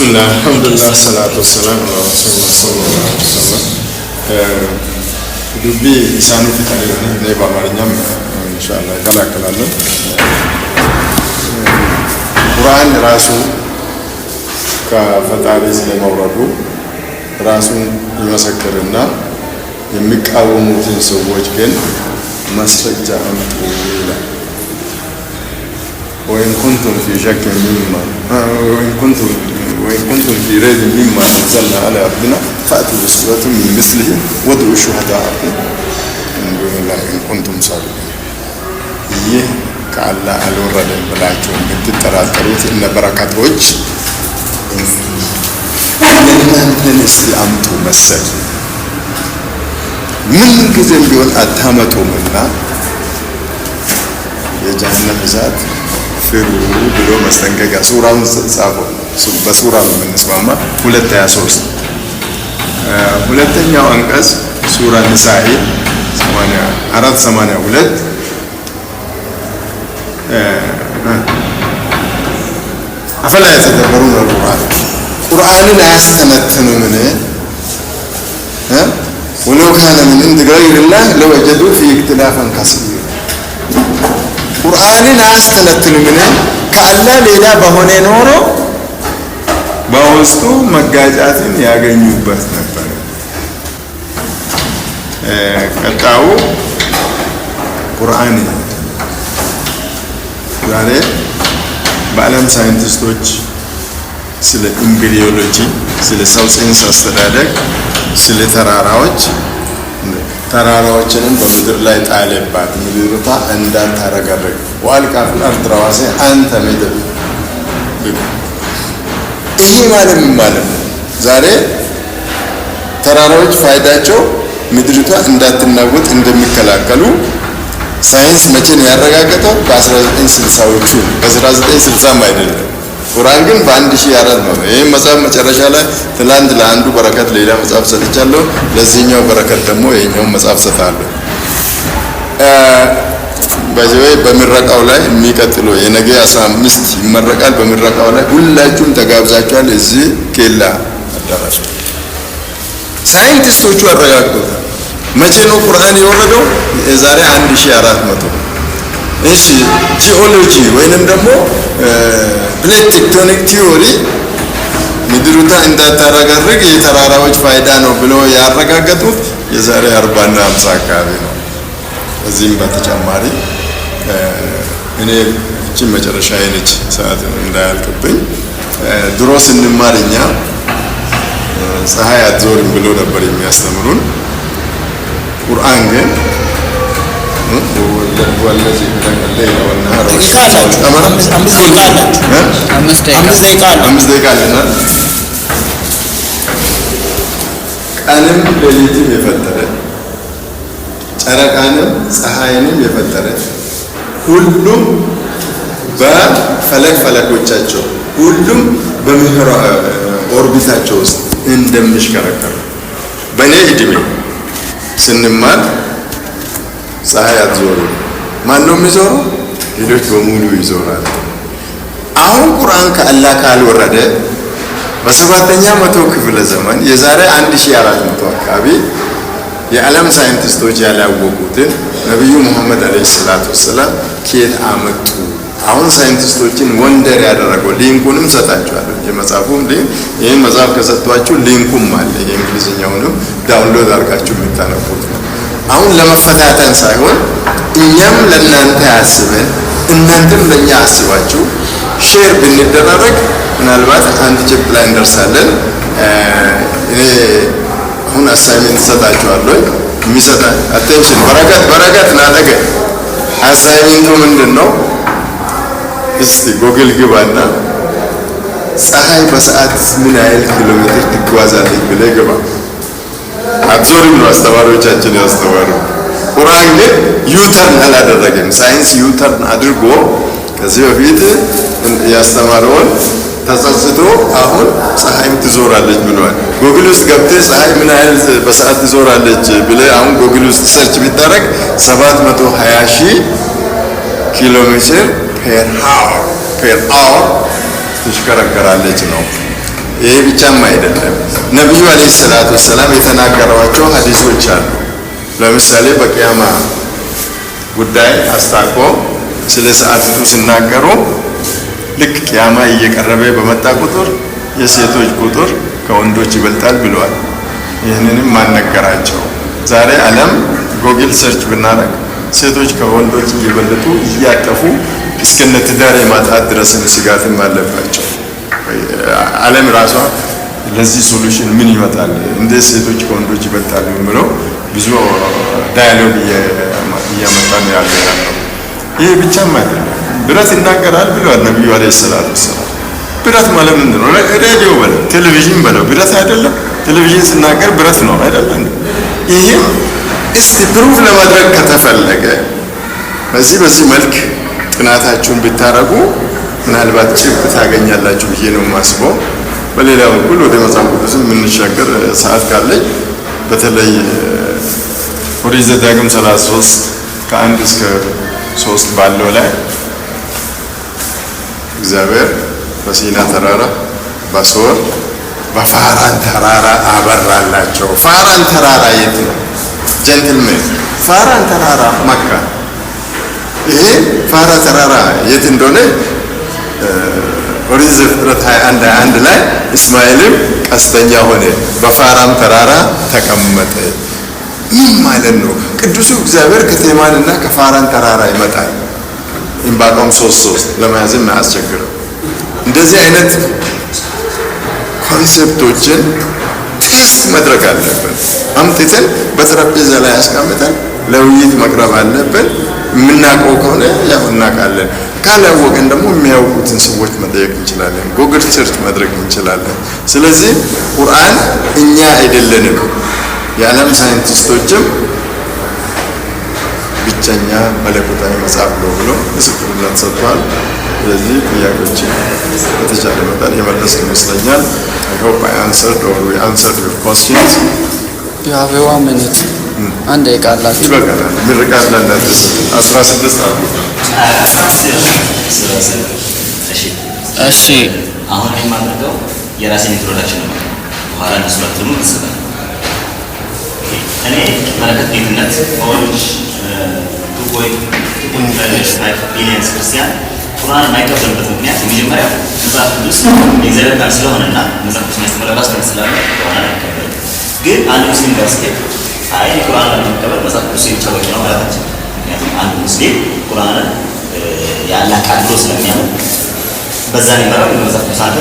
بسم الله الحمد لله والصلاة والسلام على رسول الله صلى الله عليه وسلم. دبي سانو في تاريخ نبى مارينيام إن شاء الله كلا كلا القرآن راسو كفتاريس لموردو راسو يمسكرنا يمكاوموتين سووج كن مسرجة أمطويلة وإن كنتم في شك مما وإن كنتم في ريب مما أنزلنا على عبدنا فأتوا بسورة من مثله وادعوا شهداءكم من دون الله إن كنتم صادقين. ይህ ከአላህ አልወረደም ብላችሁ የምትጠራጠሩት እነ በረከቶች የእናንተን እስቲ አምጡ መሰል ምን ጊዜም ቢሆን አታመጡምና የጀሃነም እሳት ፍሩ ብሎ መስጠንቀቂያ ሱራውን ጻፈው። በሱራ ነው የምንስማማ 2:23 ሁለተኛው አንቀጽ ሱራ ንሳኢ 4:82 አፈላ የተደበሩን ቁርአንን አያስተነትኑምን ولو كان من عند غير الله لوجدوا فيه اختلافا كثيرا ቁርአንን አያስተነትኑምን ከአላህ ሌላ በሆነ ኖሮ በውስጡ መጋጫትን ያገኙበት ነበር። ቀጣው ቁርአን ዛሬ በዓለም ሳይንቲስቶች ስለ ኢምብሪዮሎጂ ስለ ሰው ጽንስ አስተዳደግ ስለ ተራራዎችንም በምድር ላይ ጣለባት ምድርታ እንዳታረጋግጥ ዋልቃፍን አርድራዋሴ አንተ መደብ ይሄ ማለት ምን ማለት ነው? ዛሬ ተራራዎች ፋይዳቸው ምድርቷ እንዳትናወጥ እንደሚከላከሉ ሳይንስ መቼ ነው ያረጋገጠው? በ1960ዎቹ በ1960 አይደለም። ቁርአን ግን በ1400 ይሄ መጽሐፍ መጨረሻ ላይ ትላንት ለአንዱ በረከት ሌላ መጽሐፍ ሰጥቻለሁ፣ ለዚህኛው በረከት ደግሞ ይሄኛው መጽሐፍ ሰጣለሁ። በዚህ በምረቃው ላይ የሚቀጥለው የነገ 15 ይመረቃል። በምረቃው ላይ ሁላችሁም ተጋብዛችኋል። እዚህ ኬላ አዳራሽ ሳይንቲስቶቹ አረጋግጠዋል። መቼ ነው ቁርአን የወረደው? የዛሬ 1400። እሺ ጂኦሎጂ ወይንም ደግሞ ፕሌት ቴክቶኒክ ቲዮሪ ምድርቷ እንዳታረጋግጥ የተራራዎች ፋይዳ ነው ብሎ ያረጋገጡት የዛሬ 40 እና 50 አካባቢ ነው። እዚህም በተጨማሪ እኔ እቺ መጨረሻ አይነች ሰዓት እንዳያልቅብኝ ድሮ ስንማር እኛ ፀሐይ አትዞርም ብሎ ነበር የሚያስተምሩን። ቁርአን ግን ወለዚህ ከለለ ወናሃር አምስት ደቂቃ ቀንም ሌሊትም የፈጠረ ጨረቃንም ፀሐይንም የፈጠረ ሁሉም በፈለኮቻቸው ሁሉም በምህራ ኦርቢታቸው ውስጥ እንደሚሽከረከሩ በእኔ እድሜ ስንማር ፀሐይ አትዞርም። ማን ነው የሚዞረው? ሌሎች በሙሉ ይዞራሉ። አሁን ቁርአን ከአላህ ካልወረደ በ7ኛ መቶ ክፍለ ዘመን የዛሬ 1400 አካባቢ የዓለም ሳይንቲስቶች ያላወቁትን ነብዩ መሐመድ አለይሂ ሰላቱ ወሰለም ከየት አመጡ? አሁን ሳይንቲስቶችን ወንደር ያደረገው ሊንኩንም ሰጣችኋለሁ። የመጽሐፉም ሊንክ ይሄን መጽሐፍ ከሰጧችሁ ሊንኩም አለ። የእንግሊዝኛውንም ዳውንሎድ አድርጋችሁ የምታነቡት ነው። አሁን ለመፈታተን ሳይሆን እኛም ለእናንተ አስበን እናንተም ለእኛ አስባችሁ ሼር ብንደራረግ ምናልባት አንድ ጭብጥ ላይ እንደርሳለን። እኔ አሁን አሳይመንት ሰጣችኋለሁ። የሚሰጣ አቴንሽን በረከት ናደገ አሳይመንቱ ምንድን ነው? እስቲ ጎግል ግባና ፀሐይ በሰዓት ምን ያህል ኪሎ ሜትር ትጓዛለች ብለህ ግባ። አትዞርም ነው አስተማሪዎቻችን ያስተማሩ። ቁርአን ግን ዩተርን አላደረገም። ሳይንስ ዩተርን አድርጎ ከዚህ በፊት ያስተማረውን ተጸጽቶ አሁን ፀሐይም ትዞራለች ብሏል። ጎግል ውስጥ ገብተህ ፀሐይ ምን ያህል በሰዓት ትዞራለች ብለህ አሁን ጎግል ውስጥ ሰርች ቢታረግ 720,000 ኪሎ ሜትር ፐር አወር ትሽከረከራለች ነው። ይሄ ብቻም አይደለም። ነብዩ አለይሂ ሰላቱ ወሰላም የተናገሯቸው ሐዲሶች አሉ። ለምሳሌ በቂያማ ጉዳይ አስታቆ ስለ ሰዓቱ ሲናገሩ ልክ ቂያማ እየቀረበ በመጣ ቁጥር የሴቶች ቁጥር ከወንዶች ይበልጣል ብለዋል። ይህንንም ማነገራቸው። ዛሬ ዓለም ጎግል ሰርች ብናደርግ ሴቶች ከወንዶች እየበለጡ እያጠፉ እስከነ ትዳር የማጣት ድረስ ስጋትም አለባቸው። ዓለም ራሷ ለዚህ ሶሉሽን ምን ይመጣል፣ እንዴት ሴቶች ከወንዶች ይበልጣሉ የሚለው ብዙ ዳያሎግ እያመጣ ነው ያለው። ይሄ ብቻም አይደለም። ብረት ይናገራል ብለዋል ነብዩ አለይሂ ሰላቱ ወሰላም። ብረት ማለት ምንድን ነው? ሬዲዮ በለው ቴሌቪዥን በለው ብረት አይደለም? ቴሌቪዥን ሲናገር ብረት ነው አይደለም? ይሄም እስቲ ፕሩፍ ለማድረግ ከተፈለገ በዚህ መልክ ጥናታችሁን ብታረጉ ምናልባት ጭብጥ ታገኛላችሁ ብዬ ነው የማስበው። በሌላ በኩል ወደ መጽሐፍ ቅዱስ የምንሻገር ሰዓት ካለኝ በተለይ ኦሪት ዘዳግም 33 ከ1 እስከ 3 ባለው ላይ እግዚአብሔር በሲና ተራራ በሶር በፋራን ተራራ አበራላቸው። ፋራን ተራራ የት ነው? ጀንትልሜን ፋራን ተራራ መካ። ይሄ ፋራ ተራራ የት እንደሆነ ኦሪት ዘፍጥረት 21 ላይ እስማኤልም ቀስተኛ ሆነ በፋራም ተራራ ተቀመጠ። ምን ማለት ነው? ቅዱሱ እግዚአብሔር ከቴማንና ከፋራን ተራራ ይመጣል። ዕንባቆም 3:3 ለመያዝም አያስቸግርም። እንደዚህ አይነት ኮንሴፕቶችን ቴስት ማድረግ አለብን። አምጥተን በጠረጴዛ ላይ ያስቀምጠን ለውይይት መቅረብ አለብን። የምናውቀው ከሆነ ያው እናውቃለን፣ ካላወቅን ደግሞ የሚያውቁትን ሰዎች መጠየቅ እንችላለን፣ ጉግል ሰርች ማድረግ እንችላለን። ስለዚህ ቁርአን እኛ አይደለንም፣ የዓለም ሳይንቲስቶችም ብቸኛ መለኮታዊ መጽሐፍ ነው ብሎ ምስክርነት ሰጥቷል። ስለዚህ ጥያቄዎች በተቻለ መጠን የመለስ ይመስለኛል። I hope I answered or we answered your questions. You have 1 minute. አንድ ደቂቃ አላችሁ። ይበቃናል። ምርቃት ለእናንተ 16 አሉ። እሺ አሁን የማደርገው የራሴን ኢንትሮዳክሽን ነው። በኋላ እነሱ ደግሞ ተሰጣ። እኔ መለከት ጌትነት ኦሬንጅ 2.5 ቢሊየን ክርስቲያን ቁርአን የማይቀበልበት ምክንያት የመጀመሪያው መጽሐፍ ቅዱስ የእግዚአብሔር ቃል ስለሆነና መጽሐፍ ቅዱስ የሚያስተምረው ራሱ ስላለ ቁርአን አይቀበልም። ግን አንድ ሙስሊም ጋር ስትሄድ አይ ቁርአን ለመቀበል መጽሐፍ ቅዱስ ብቻ በቂ ነው ማለታችን። ምክንያቱም አንድ ሙስሊም ቁርአንን ያለ ቃል ብሎ ስለሚያምን በዛ ነው የሚመራው። መጽሐፍ ቅዱስ አንተ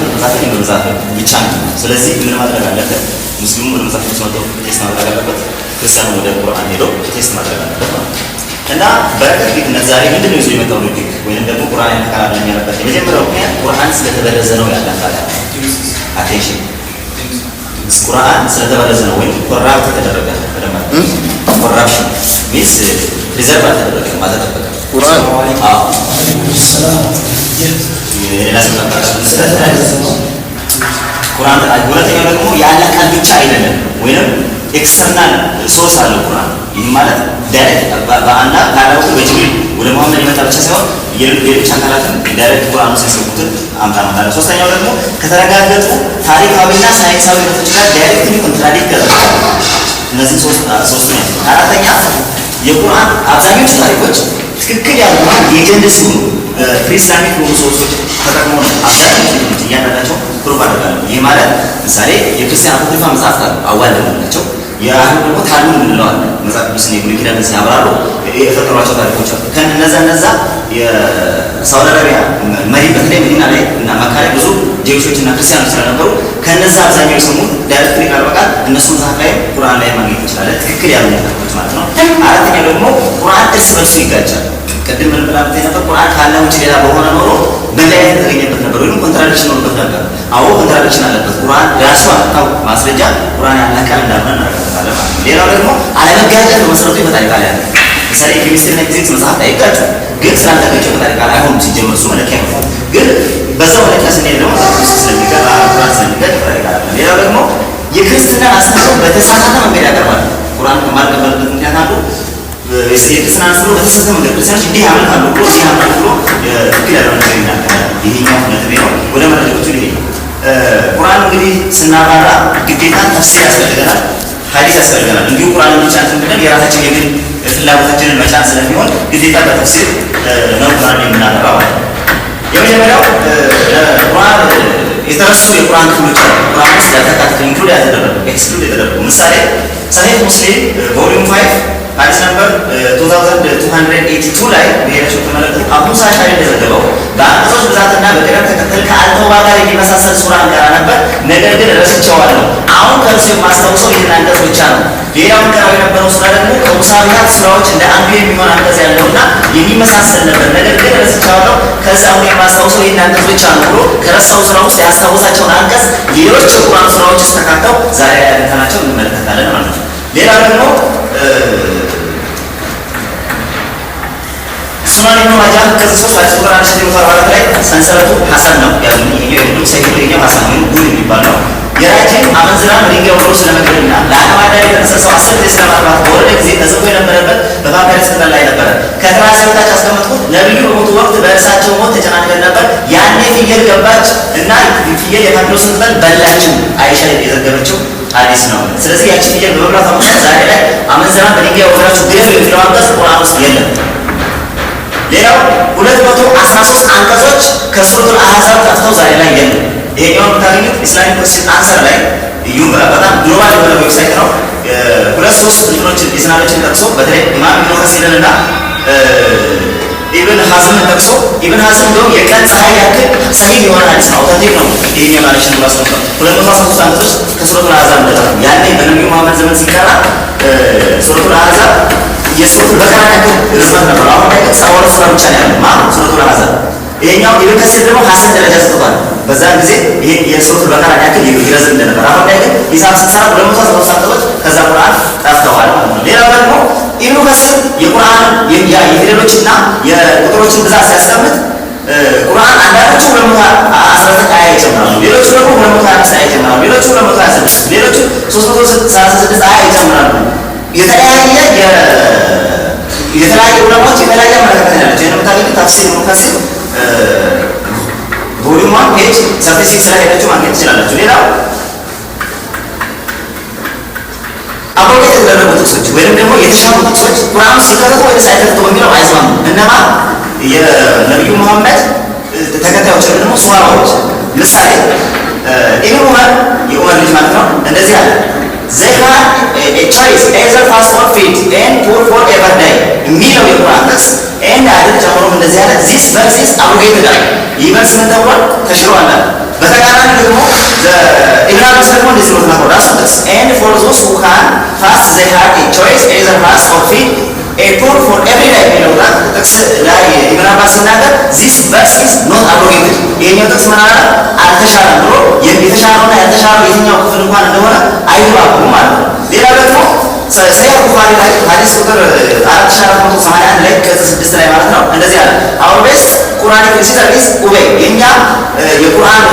መጽሐፍ ብቻ ነው። ስለዚህ ምን ማድረግ አለበት? ሙስሊሙ ወደ መጽሐፍ ቅዱስ መጥቶ ቴስት ማድረግ አለበት። ክርስቲያኑ ወደ ቁርአን ሄዶ ቴስት ማድረግ አለበት ማለት ነው። እና በረከት ጌትነት ዛሬ ምንድን ነው ይዞ የመጣው ልክ ወይንም ደግሞ ቁርአን ተቃራኒ ያለበት የመጀመሪያው ምክንያት ቁርአን ስለተበረዘ ነው ያለ ታዲያ አቴንሽን ቁርአን ስለተበረዘ ነው ወይም ኮራፕት ተደረገ በደማት ኮራፕሽን ሚስ ሪዘርቭ ተደረገ ማለት ተጠበቀ ቁርአን ቁርአን ሁለተኛው ደግሞ ያለ ቃል ብቻ አይደለም ወይንም ኤክስተርናል ሶርስ አለው ቁርአን። ይህ ማለት ዳይሬክት በአንዳ ካላውቁ በጅብሪል ወደ መሐመድ የመጣ ብቻ ሳይሆን የሌሎች አካላትም ዳይሬክት ቁርአን ውስጥ የሰጡትን አምጣ ማለት። ሶስተኛው ደግሞ ከተረጋገጡ ታሪካዊና ሳይንሳዊ እውነቶች ጋር ዳይሬክትሊ ኮንትራዲክት ያደርጋል። እነዚህ ሶስት ነው። አራተኛ የቁርአን አብዛኞቹ ታሪኮች ትክክል ያልሆኑ የጀንድ ሲሆኑ ፕሪስላሚክ የሆኑ ሶርሶች ተጠቅሞ ነው አብዛኞቹ እያንዳንዳቸው ፕሩቭ አደርጋለሁ። ይህ ማለት ምሳሌ የክርስቲያን አፖክሪፋ መጽሐፍት አሉ አዋልድ ናቸው። የአይሁድ ደግሞ ታልሙድ እንለዋለን። መጽሐፍ ቅዱስን የብሉይ ኪዳንን ሲያብራሩ የፈጠሯቸው ታሪኮች አሉ። ከእነዛ የሳውዲ አረቢያ መሪ በተለይ መዲና ላይ እና መካ ላይ ብዙ ጄውሾች እና ክርስቲያኖች ስለነበሩ ከእነዛ አብዛኛው የሰሙት ዳይሬክትሊ ቃል በቃል እነሱ መጽሐፍ ላይ ቁርአን ላይ ማግኘት እንችላለን። ትክክል ያሉ ታሪኮች ማለት ነው። አራተኛው ደግሞ ቁርአን እርስ በርሱ ይጋጫል። ቅድም ምን ብላ ነበር? ቁርአን ካለ ውጭ ሌላ በሆነ ኖሮ መለያየት የተገኘበት ነበር ወይም ኮንትራዲክሽን ኖሮበት ነበር። አዎ ኮንትራዲክሽን አለበት። ቁርአን ራሱ አጣው ማስረጃ ቁርአን ያለ ቃል እንዳልሆነ እናረጋግጣለን ማለት ነው። ሌላው ደግሞ አለመጋጨት በመሰረቱ ይፈታል ቃል ያለ ምሳሌ ኬሚስትሪና ፊዚክስ መጽሐፍ አይጋጩ ግን ስላልተጋጨው ፈጣሪ ቃል አይሆንም። ሲጀመር እሱ መለኪያ ነው። ግን በዛው መለኪያ ስንሄድ ደግሞ ስለሚገባ ቁርአን ስለሚገባ ፈጣሪ ቃል አለ። ሌላው ደግሞ የክርስትና አስተሳሰብ በተሳሳተ መንገድ ያቀርባል። ቁርአን ከማልቀበልበት ምክንያት አንዱ የክርስትና አስተሳሰብ በተሳሳተ መንገድ ክርስቲያኖች እንዲህ ያመልካሉ ብሎ እንዲህ ያመልካሉ ብሎ ትክክል ያልሆነ ነገር ይናገራል። ይሄኛው ነጥብ ነው። ወደ መረጃዎቹ ይሄ ቁርአን እንግዲህ ስናባራ ግዴታ ተፍሲር ያስፈልገናል፣ ሐዲስ ያስፈልገናል። እንዲሁ ቁርአን ብቻ እንትን የራሳችን የግል ፍላጎታችንን መጫን ስለሚሆን ግዴታ በተፍሲር ነው ቁርአን የምናቀርበው ማለት ነው። የመጀመሪያው ቁርአን የተረሱ የቁርአን ክፍሎች አሉ። ቁርአን ውስጥ ያልተካተቱ ኢንክሉድ ያልተደረጉ ኤክስክሉድ የተደረጉ ምሳሌ ሰሒህ ሙስሊም ቮሊዩም 5 ሐዲስ ነምበር 2282 ላይ በሄዳችሁ ተመለከቱ። አቡ ሳሻሪ እንደዘገበው በአንቀጾች ብዛትና በቅደም ተከተል ከአልተውባ ጋር የሚመሳሰል ሱራ እንቀራ ነበር፣ ነገር ግን ረስቼዋለሁ። አሁን ከእርሱ የማስታውሰው ይህን አንቀጽ ብቻ ነው። ሌላው እንቀራው የነበረው ሱራ ደግሞ ከሙሳቢሃት ሱራዎች እንደ አንዱ የሚሆን አንቀጽ ያለውና የሚመሳሰል ነበር፣ ነገር ግን ረስቼዋለሁ። ከዛ አሁን የማስታውሰው ይህን አንቀጽ ብቻ ነው ብሎ ከረሳው ሱራ ውስጥ ያስታውሳቸውን አንቀጽ ሌሎች የቁርአን ሱራዎች ተካተው ዛሬ ያለናቸው እንመለከታለን ማለት ነው። ሌላ ደግሞ ሱናን ኢብኑ ማጃህ ከሶስት ሐዲስ ቁጥር 1144 ላይ ሰንሰለቱ ሐሰን ነው። ያው የሁሉም ሰይድ ሐሰን ነው ጉድ የሚባል ነው። የራጅን አመንዝራ በድንጋይ ወርዶ ስለመግደልና ለዓለም አዳሪ የተነሳው 10 ጊዜ ስለማጥፋት በወረደ ጊዜ ተጽፎ የነበረበት በፓፒረስ ቅጠል ላይ ነበረ። ከትራስ በታች አስቀመጥኩት። ነብዩ በሞቱ ወቅት በእርሳቸው ሞት ተጨናንቀን ነበር። ያኔ ፍየል ገባች እና ፍየል የፓፒረሱን ቅጠል በላችው። አይሻ የዘገበችው ሐዲስ ነው። ስለዚህ ያቺ ፍየል በመብላቷ ምክንያት ዛሬ ላይ አመንዝራ በድንጋይ ወርዳችሁ ግደሉ የሚለው አንቀጽ ቁርአን ውስጥ የለም። ሌላው 213 አንቀጾች ከሱረቱል አህዛብ ጠፍተው ዛሬ ላይ የለም። ይሄኛው የምታገኙት ኢስላሚክ ኮስችን አንሰር ላይ በጣም ግሎባል የሆነ ዌብሳይት ነው። ሁለት ሶስት እንትኖችን ኢስናዶችን ጠቅሶ በተለይ ኢማም ኢብኑ ከሲርን እና ኢብን ሐዝምን ጠቅሶ ኢብን ሐዝም እንደውም የቀን ፀሐይ ያክል ሰሂህ የሆነ ሐዲስ ነው፣ አውተንቲክ ነው። ይሄኛው ማለሽን ራሱ ነው 213 አንቀጾች ከሱረቱል አህዛብ እንደጠፉ ያኔ በነብዩ መሐመድ ዘመን ሲቀራ ሱረቱል አህዛብ የሱረቱል በቀራ ያክል ርዝመት ነበር። አሁን ላይ ግን 72 ሱራ ብቻ ነው ያለው ማለት ሱረቱል አህዛብ። ይሄኛው ኢብን ከሲር ደግሞ ሐሰን ደረጃ ሰጥቷል። በዛን ጊዜ ይሄ የሱረቱል በቀራ ያክል ይረዝም እንደነበር፣ አሁን ላይ ግን ሂሳብ ሲሰራ 213 አንቀጾች ከዛ ቁርአን ጠፍተዋል ማለት ነው። ሌላው ደግሞ ኢብኑ ከሲር የቁርአን የፊደሎችና የቁጥሮችን ብዛት ሲያስቀምጥ ቁርአን አንዳንዶቹ 219 አያ ይጨምራሉ፣ ሌሎቹ ደግሞ 225 አያ ይጨምራሉ፣ ሌሎቹ 226፣ ሌሎቹ 336 አያ ይጨምራሉ። የተለያየ ዑለማዎች የተለያየ አመለካከት ያላቸው የምታገኙት ተፍሲር ኢብኑ ከሲር ቮሊዩም 1 ፔጅ 36 ላይ ሄዳችሁ ማግኘት ትችላላችሁ። ሌላው አብሮት የተደረጉ ጥቅሶች ወይም ደግሞ የተሻሉ ጥቅሶች ቁርአኑ ሲከተቱ ወይ ሳይከተቱ በሚለው አይስማሙም። እነማ የነብዩ መሐመድ ተከታዮች ወይም ደግሞ ሱሐባዎች። ምሳሌ ኢብኑ ዑመር የዑመር ልጅ ማለት ነው እንደዚህ አለ they had a choice either fast or feed and poor for ever day የሚለው የቁርአን ጥቅስ and አይደል ጀምሮም እንደዚህ አለ this verse is abrogated አለ። ይህ ቨርስ ምን ተብሏል? ተሽሯል። በተቃራኒ ደግሞ ኢብኑ አብስ ደግሞ እንደዚህ ነው ተናግሯል። ራሱ ጥቅስ and for those who can fast they had a choice either fast or feed a poor for every day የሚለው ጥቅስ ላይ ኢብኑ አብስ ሲናገር this verse is not abrogated ይሄኛው ጥቅስ ምን አለ? አልተሻረም ብሎ የተሻረውና ያልተሻረው የትኛው ክፍል እንኳን እንደሆነ አይባቡም ማለት ነው። ሌላ ደግሞ ሰሒህ ቡኻሪ ላይ ሐዲስ ቁጥር 4481 ላይ ገጽ 6 ላይ ማለት ነው እንደዚህ አለ our best Quranic receiver is Ubay የኛ የቁርአን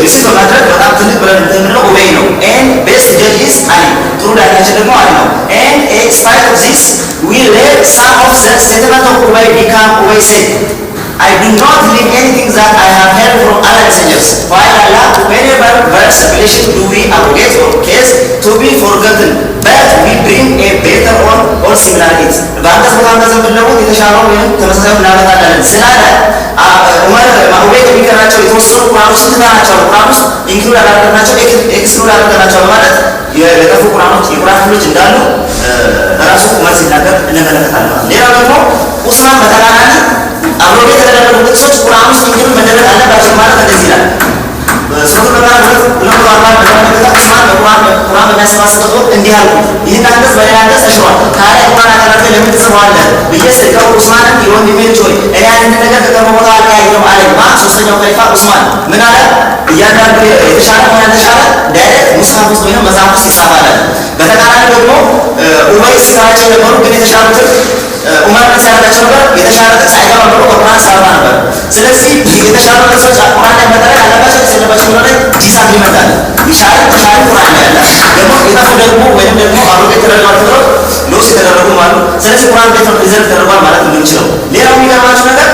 ሪሲቨር በማድረግ በጣም ትልቅ ብለን የምንለው ኡበይ ነው። and best judge is Ali ጥሩ ዳኛችን ደግሞ አሊ ነው። and in spite of this we read some of the statement of Ubay become Ubay said I do not believe anything that I have heard from other messengers. While Allah, whenever verse revelation do we abrogate or case to be forgotten, but we bring a better one or similar it. በአንቀጽ ቦታ አንቀጽ ብለውት የተሻለው ወይም ተመሳሳዩ እናመጣለን ስላለ ዑመር ማውቤ የሚከራቸው የተወሰኑ ቁርአኖች ትተናቸው ቁርአን ውስጥ ኢንክሉድ አላደረግናቸው ኤክስክሉድ አላደረግናቸው በማለት የጠፉ ቁርአኖች የቁርአን ክፍሎች እንዳሉ ራሱ ዑመር ሲናገር እንመለከታለን። ሌላው ደግሞ ኡስማን በተቃራኒ አብሮ የተደረጉ ጥቅሶች ቁርአን ውስጥ ኢንክሉድ መደረግ አለባቸው ማለት እንደዚህ ይላል። ሱረቱ በቀራ ሁለት አርባ ኡስማን ቁርአን በሚያሰባስበው እንዲህ አሉ ይህን አንቀጽ በሌላ አንቀጽ ተሽሯል። ታዲያ ቁርአን አቀረብከ ለምን ትጽፈዋለህ ብዬ ስጠይቀው ኡስማንን የወንድሜ ልጅ ሆይ እኔ አንድ ነገር ከቀርቦ ቦታ አልቀያየሁም አለኝ። ሶስተኛው ከሊፋ ኡስማን ምን አለ? እያንዳንዱ የተሻለ ሆነ ያልተሻለ ዳይሬክት ሙስሐፍ ውስጥ ወይም መጽሐፍ ውስጥ ይጻፋል። በተቃራኒ ደግሞ ኡበይ ሲሰራቸው የነበሩ ግን የተሻሉትን ዑመር ሲያደርጋቸው ነበር የተሻለ ጥቅስ አይገባም ብሎ ቁርአን ሳባ ነበር። ስለዚህ የተሻሉ ጥቅሶች ቁርአን ላይ መጠረቅ አለባቸው ስለባቸው ነው ዲሳት ይመጣል ይሻል ተሻለ ቁርአን ላይ ያለ ደግሞ የታፈ ደግሞ ወይም ደግሞ አብሮ የተደረገው ተብሎ ሎስ የተደረጉ ማለት ስለዚህ ቁርአን ቤት ነው ሪዘርቭ ተደርጓል ማለት ነው የምንችለው። ሌላው የሚገርማችሁ ነገር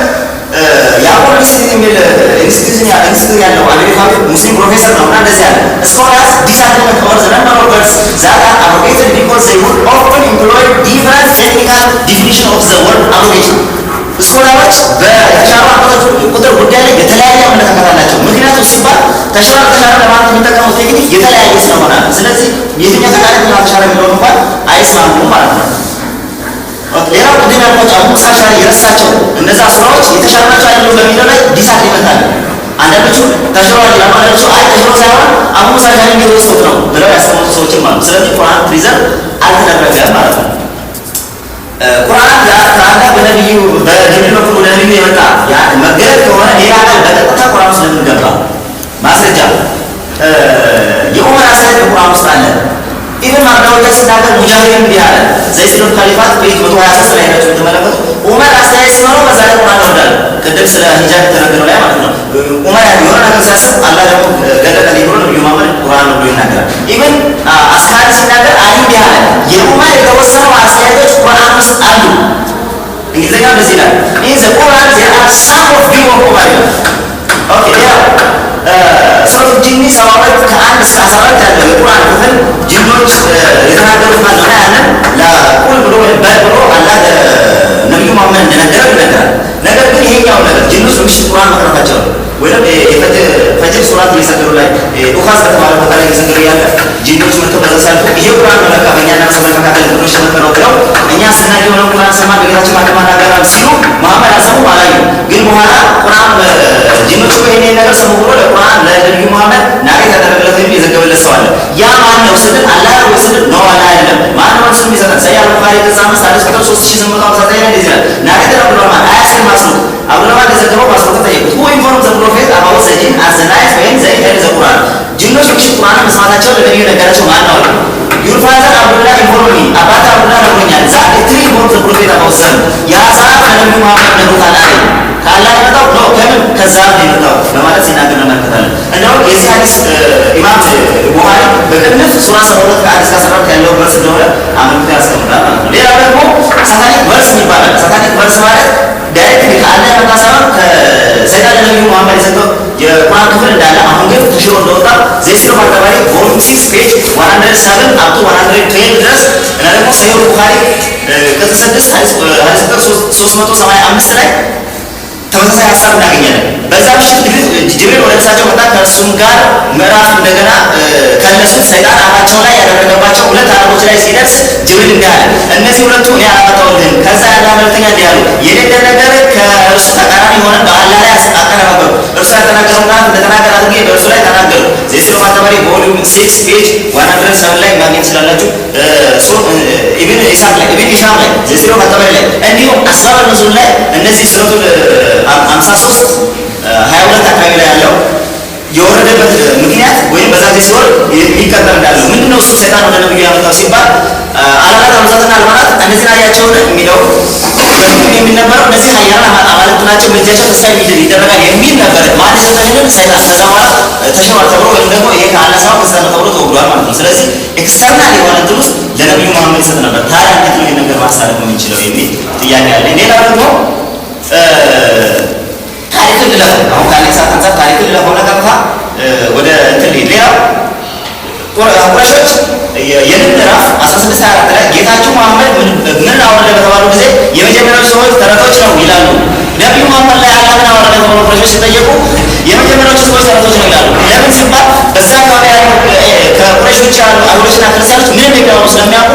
ያዕቆብ የሚል ኢንስቲትዩሽን ያለው አሜሪካዊ ሙስሊም ፕሮፌሰር ነው እና እንደዚህ ያለ scholars disagreement over the number of words that are abrogated because they would often employ different technical definition of the word abrogation. ስኮላሮች በተሻሩ አንቀጾች ቁጥር ጉዳይ ላይ የተለያየ አመለካከት አላቸው። ምክንያቱም ሲባል ተሻረ ለማለት የሚጠቀሙት ቴክኒክ የተለያየ ስለሆነ ስለዚህ የትኛው ተቃራኒ ነው ተሻረ የሚለውን እንኳን አይስማሙም ማለት ነው። ሌላው ቅድም ያልኳቸው አሁን ሳሻሪ የረሳቸው እነዛ ስራዎች የተሻራቸው አይደሉም በሚለው ላይ ዲስአግሪመንት አለ። አንዳንዶቹ ተሽሯል ይላሉ፣ አንዳንዶቹ አይ ተሽሮ ሳይሆን አሁን ሳሻሪ የሚወስዱት ነው ብለው ያስቀመጡ ሰዎችም አሉ። ስለዚህ ቁርአን ፕሪዘርቭ አልተደረገም ማለት ነው። ቁርአን ከአላህ በነቢዩ በጅብሪል በኩል ወደ ነቢዩ የመጣ መገለጥ ከሆነ ሌላ ቃል በቀጥታ ቁርአን ውስጥ ለምንገባ ማስረጃ የዑመር አስተያየት በቁርአን ውስጥ አለ። ኢብን ማርዳዊያ ሲናገር ሙጃሂድ እንዲህ አለ። ዘይድ ካሊፋት ፔጅ 123 ላይ ናቸው ተመለከቱ። ዑመር አስተያየት ሲኖረው በዛ ላይ ቁርአን ወርዳል። ቅድም ስለ ሂጃብ ተነገረው ላይ ማለት ነው። ዑመር የሆነ ነገር ሲያስብ አላህ ደግሞ ገለጠ ሊብሮ ነብዩ መሐመድ ቁርአን ነው ብሎ ይናገራል። ኢብን አስካሪ ሲናገር አሊ እንዲህ አለ። የዑመር የተወሰኑ አስተያየቶች ቁርአን ውስጥ አሉ። እንግሊዝኛ እንደዚህ ይላል። ኢን ዘ ቁርአን there are some of view of ዑመር ይላል። ኦኬ ያ ሱረቱ ጂኒ 72 ከ1 እስከ 14 ያለው የቁርአን ክፍል ጂኖች የተናገሩት ማለት ነው። ያንን ለቁል ብሎ በብሎ አላህ ነብዩ መሐመድ እንደነገረው ይነገራል። ነገር ግን ይሄኛው ነገር ጂኖች በምሽት ቁርአን መቅራታቸው ወይም የፈጅር ሱራት እየሰገዱ ላይ ኡኻዝ ከተባለ ቦታ ላይ እየሰገዱ ያለ ጂኖች መጥተው በዛ ሰዓት ይሄ ቁርአን ነው ለካ በእኛና በሰው መካከል ጂኖች ተመከረው ብለው እኛ ስናየው የሆነ ቁርአን ሰማ በጌታችን ማናገራም ሲሉ መሐመድ አሰሙ አላዩ። ግን በኋላ ቁርአን ጂኖቹ ይሄን ነገር ሰሙ ብሎ ለቁርአን ለነብዩ መሐመድ ናሬት ያደረገለት ወይም የዘገበለት ሰው አለ። ያ ማን ነው ስንል አላህ ነው ስንል ነው አላህ አይደለም። ማን ነው ስንል ይሰጣል። ሰያል ቡኻሪ ከዛም ሳዲስ ቁጥር 3859 ላይ ይላል ናሬት ያደረገው ማን አያስል ማስሉ አብዱላህ እንደዘገበው ማስወጣት ጠየቁት። who informed the prophet about the jinn as the night when they heard the Quran? ጂኖች ምሽት ቁርአን መስማታቸው ለነብዩ ነገራቸው ማን ነው? your father አብዱላህ informed me አባት አብዱላህ ነግሮኛል። that the three informed the prophet about them ያ ሰዓት ለነብዩ መሐመድ ነግሮታል አለ። ካላህ የመጣው ነው ከምን ከዛ የመጣው በማለት ሲናገር እንመለከታለን። እንደው የዚህ ሐዲስ ኢማም ቡኻሪ በቅንፍ ሱራ 72 ከ1 እስከ 14 ያለው ቨርስ እንደሆነ አመልክቶ ያስቀምጣል ማለት ነው። ሌላ ደግሞ ሳታኒክ ቨርስ ይባላል። ሳታኒክ ቨርስ ማለት ዳይሬክትሊ ከአላህ የመጣ ሳይሆን ከሰይጣን ለነብዩ መሐመድ የሰጠው የቁርአን ክፍል እንዳለ አሁን ግን ተሽሮ እንደወጣ ዘይስሎ ባጠባሪ ቮሉም 6 ፔጅ 107 አፕ ቱ 112 ድረስ እና ደግሞ ሰሂህ ቡኻሪ ቅጽ 6 ሐዲስ ቁጥር 375 ላይ ተመሳሳይ ሐሳብ እናገኛለን። በዛ ምሽት ጅብሪል ወደ እሳቸው መጣ። ከእርሱም ጋር ምዕራፍ እንደገና ከነሱት ሰይጣን አፋቸው ላይ ያደረገባቸው ሁለት አረቦች ላይ ሲደርስ ጅብሪል እንዲህ አለ፣ እነዚህ ሁለቱ እኔ አላመጣሁልህም። ከዛ ያለ መልእክተኛ እንዲህ አሉ፣ የሌለ ነገር ከእርሱ ተቃራኒ የሆነ በአላህ ላይ አቀረባበሩ። እርሱ ያልተናገረውን ቃል እንደተናገረ አድርጌ በእርሱ ላይ ተናገሩ። ዘይስሎ ማተባሪ ቮሉም 6 ፔጅ 107 ላይ ማግኘት ስላላችሁ ኢብን ኢሳቅ ላይ ኢብን ኢሻም ላይ ዘይስሎ ማተባሪ ላይ እንዲሁም አስባብ ንዙል ላይ እነዚህ ሱረቱል 53 22 አካባቢ ላይ ያለው የወረደበት ምክንያት ወይም በዛ ሲወር የሚቀጠር እንዳለው ምንድነው? እሱ ሰይጣን ወደ ነብዩ ያመጣው ሲባል አላላት አምሳትና አልማናት እነዚህ አያቸውን የሚለው በፊት የሚነበረው እነዚህ ሀያላን አማልክት ናቸው፣ በእጃቸው ተስፋ ይደረጋል የሚል ነበር። ማን ሰይጣን ሰይጣን ከዛ በኋላ ተሽሯል ተብሎ ወይም ደግሞ ይሄ ከአላህ ሰው ከሰነ ተብሎ ተወግዷል ማለት ነው። ስለዚህ ኤክስተርናል የሆነ እንትን ውስጥ ለነብዩ መሐመድ ይሰጥ ነበር። ታዲያ እንዴት ነው ይሄን ነገር ማሳረፍ የምንችለው የሚል ጥያቄ አለ። ሌላ ደግሞ ታሪክን ልለፍ አሁን ካለ ሰዓት አንፃር ታሪክን ልለፍ ሆነ ቀጥታ ወደ እንትን ሌላው ቁረሾች የምዕራፍ 16 ላይ ጌታችሁ መሐመድ ምን አወረደ በተባሉ ጊዜ የመጀመሪያው ሰዎች ተረቶች ነው ይላሉ። ነብዩ መሐመድ ላይ አላህ ምን አወረደ ተብሎ ቁረሾች ሲጠየቁ የመጀመሪያው ሰዎች ተረቶች ነው ይላሉ። ለምን ሲባል በዛ አካባቢ ያሉ ከቁረሾች ያሉ አይሁዶችና ክርስቲያኖች ምንም እንደሚያወሩ ስለሚያውቁ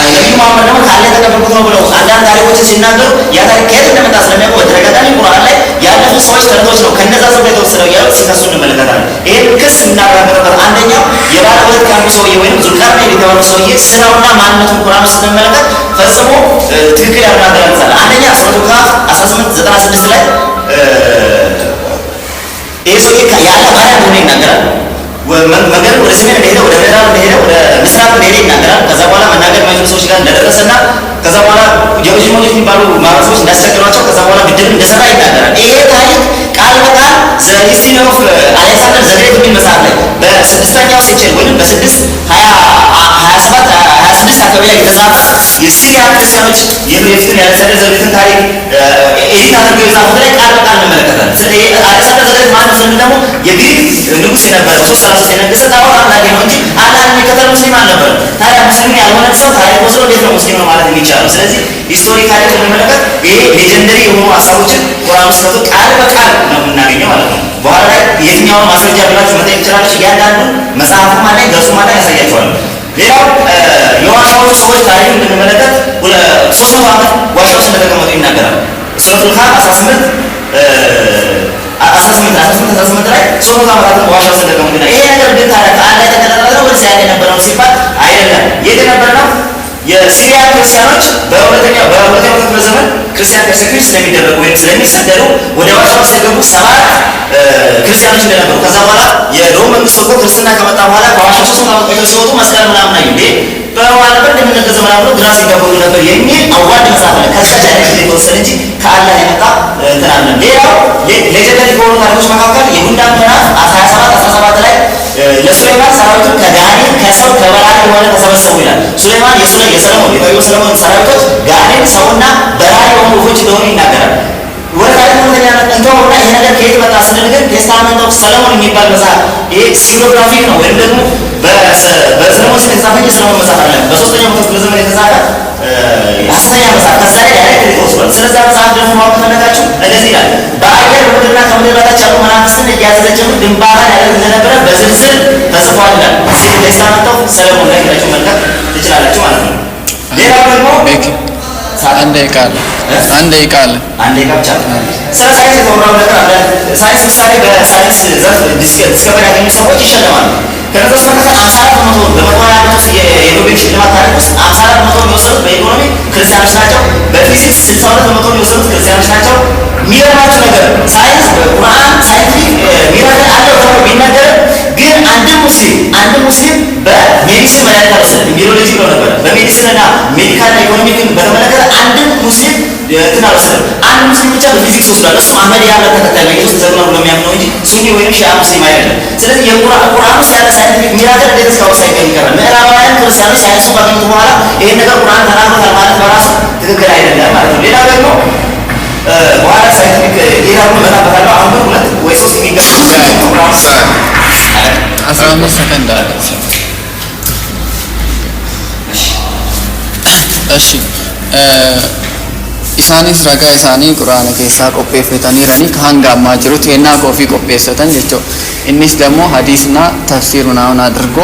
ነብዩ መሐመድ ደግሞ ካለ የተቀበሉት ነው ብለው አንዳንድ ታሪኮችን ሲናገሩ ያ ታሪክ ከየት እንደመጣ ስለሚያውቁ በተደጋጋሚ ቁርአን ላይ ያለፉ ሰዎች ተረቶች ነው ከነዛ ሰው የተወሰነው እያሉ ሲከሱ እንመለከታለን። ይሄን ክስ የምናረጋግጥበት አንደኛው የባለ ሁለት ካምቢ ሰውዬ ወይም ዙልቀርነይን የተባለው ሰውዬ ስራውና ማንነቱን ቁርአን ውስጥ ስንመለከት ፈጽሞ ትክክል ያልሆነ አገላለጽ። አንደኛ ሱረቱ ካፍ 1896 ላይ ይሄ ሰውዬ ያለ ባሪያ እንደሆነ ይናገራል። መንገድ ወደ ሰሜን እንደሄደ ወደ ምዕራብ እንደሄደ ወደ ምስራቅ እንደሄደ ይናገራል። ከዛ በኋላ መናገር የማይችሉ ሰዎች ጋር እንደደረሰና ከዛ በኋላ የሙስሊሞች የሚባሉ ማህበረሰቦች እንዳስቸገሯቸው ከዛ በኋላ ግድብ እንደሰራ ይናገራል። ይሄ ታሪክ ቃል በቃል ዘ ሂስትሪ ኦፍ አሌክሳንደር ዘ ግሬት የሚል መጽሐፍ ላይ በ6ኛው ሴንቸሪ ወይም በ627 26 አካባቢ አካባቢ ላይ የተጻፈ የሲሪያ ክርስቲያኖች የፊትን የአሌክሳንደር ዘግሬትን ታሪክ ኤዲት አድርገው የጻፉት ላይ ቃል በቃል እንመለከታለን። አሌክሳንደር ዘግሬት ማለት ስም ደግሞ የግሪክ ንጉሥ የነበረ 333 የነገሰ ጣዖት አምላኪ ነው እንጂ አላህን የሚከተል ሙስሊም አልነበረም። ታዲያ ሙስሊም ያልሆነ ሰው ታሪክ ወስዶ እንዴት ነው ሙስሊም ነው ማለት የሚቻለው? ስለዚህ ሂስቶሪካሊ ስንመለከት ይሄ ሌጀንደሪ የሆኑ ሀሳቦችን ቁርአን ውስጥ ከቶ ቃል በቃል ነው የምናገኘው ማለት ነው። በኋላ ላይ የትኛውን ማስረጃ ብላችሁ መጠየቅ ትችላለች። እያንዳንዱ መጽሐፉም አለ ገጹም አለ ያሳያቸዋል። ሌላው የዋሻዎቹ ሰዎች ታሪክ ብንመለከት 300 ዓመት ዋሻ ውስጥ እንደተቀመጡ ይናገራል። ሱረቱል ካህፍ 18 ላይ 300 ዓመታትን ዋሻ ውስጥ እንደተቀመጡ ይናገራል። ይሄ ነገር ግን ታዲያ ከአንድ ላይ ተቀጣጠለ ነው ወይስ ያለ የነበረው ሲባል አይደለም። የት የነበረ ነው? የሲሪያ ክርስቲያኖች በሁለተኛው ክፍለ ዘመን ክርስቲያን ፐርሴኪዩት ስለሚደረጉ ወይም ስለሚሰደዱ ወደ ዋሻ ውስጥ የገቡ 7 ክርስቲያኖች እንደነበሩ ከዛ በኋላ የሮም መንግስት ወጥቶ ክርስትና ከመጣ በኋላ ከዋሻ 300 ዓመት ቆይተው ሲወጡ መስቀል ምናምን አዩ። እንዴ በኋላ ነበር እንደምንገዘው ምናምን ብሎ ግራ ሲጋቡ ነበር የሚል አዋጅ መጽሐፍ አለ። ከዛ ዳይሬክት የተወሰደ እንጂ ከአላህ የመጣ እንትን አለ። ሌላው ሌጀንደሪ ከሆኑ ታሪኮች መካከል የጉንዳን ምዕራፍ 17 ላይ ለሱሌማን ሰራዊቱን ከጋኔን ከሰው ከበራሪ የሆነ ተሰበሰቡ ይላል። ሱሌማን የሰለሞን የጠቢው ሰለሞን ሰራዊቶች ጋኔን ሰውና በራሪ የሆኑ ወፎች እንደሆኑ ይናገራል። ወደ ታሪክ ሁለተኛ እንተውና ይሄ ነገር ከየት መጣ ስንል ግን ቴስታመንት ኦፍ ሰለሞን የሚባል መጽሐፍ ይሄ ሲኖግራፊክ ነው ወይም ደግሞ በሰለሞን ስም የተጻፈ የሰለሞን መጽሐፍ አለ። በ3ኛው መቶ ክፍለ ዘመን የተጻፈ ሐሰተኛ መጽሐፍ ከዛ ላይ ዳይሬክት ተወስዷል። ስለዚህ መጽሐፍ ደግሞ ማወቅ ከፈለጋችሁ እንደዚህ ይላል። በአየር በምድርና ከምድር በታች ያሉ መናፍስትን እያዘዘችው ግንባታን ያደርግ እንደነበረ በዝርዝር ተጽፏል ይላል። ቴስታመንት ኦፍ ሰለሞን ላይ ሄዳችሁ መልከት ትችላላችሁ ማለት ነው። ሌላው ደግሞ አንድ ይቃል ብቻ ስለ ሳይንስ የተወራው ነገር አለ። ሳይንስ ምሳሌ በሳይንስ ዘርፍ ዲስከቨሪ ያገኙ ሰዎች ይሸለማሉ። ከነዛ ውስጥ መካከል 54% በ120 ዓመት ውስጥ የኖቤል ሽልማት ታሪክ ውስጥ 54% የሚወሰዱት በኢኮኖሚ ክርስቲያኖች ናቸው። በፊዚክስ 62% የሚወሰዱት ክርስቲያኖች ናቸው። የሚገርማችሁ ነገር ሳይንስ ቁርአን ሳይንቲፊክ ሚራክል አለው ተብሎ ቢነገርም ግን አንድ ሙስሊም በሜዲሲን መድኃኒት አልወሰደም። ቢዮሎጂ ብሎ ነበር። በሜዲሲንና ሜዲካል ኢኮኖሚክን በተመለከተ አንድ ሙስሊም እንትን አልወሰደም። አንድ ሙስሊም ብቻ በፊዚክስ ወስዷል። እሱ አህመድያ እምነት ተከታይ ነው። ኢየሱስ ተዘግኖ ብሎ የሚያምነው እንጂ ሱኒ ወይም ሺዓ ሙስሊም አይደለም። ስለዚህ የቁርአን ውስጥ ያለ ሳይንቲፊክ ሚራክል እንዴት እስካሁን ሳይገኝ ይቀራል? ምዕራባውያን ክርስቲያኖች ሳይንሱን ባገኙት በኋላ ይሄን ነገር ቁርአን ተናግሮታል ማለት በራሱ ትክክል አይደለም ማለት ነው። ሌላው ደግሞ በኋላ ሳይንቲፊክ ሌላ ሁሉ መጣበታለሁ። አሁን ግን 2 ወይ 3 የሚገርም 15 ሰከንድ አለ። እሺ isaanis ragaa isaanii quraana keessaa qopheeffataniiranii hanga ammaa jirutti yennaa koofii qopheessatan jechuudha. Innis ደግሞ ሀዲስና ተፍሲር ምናምን አድርጎ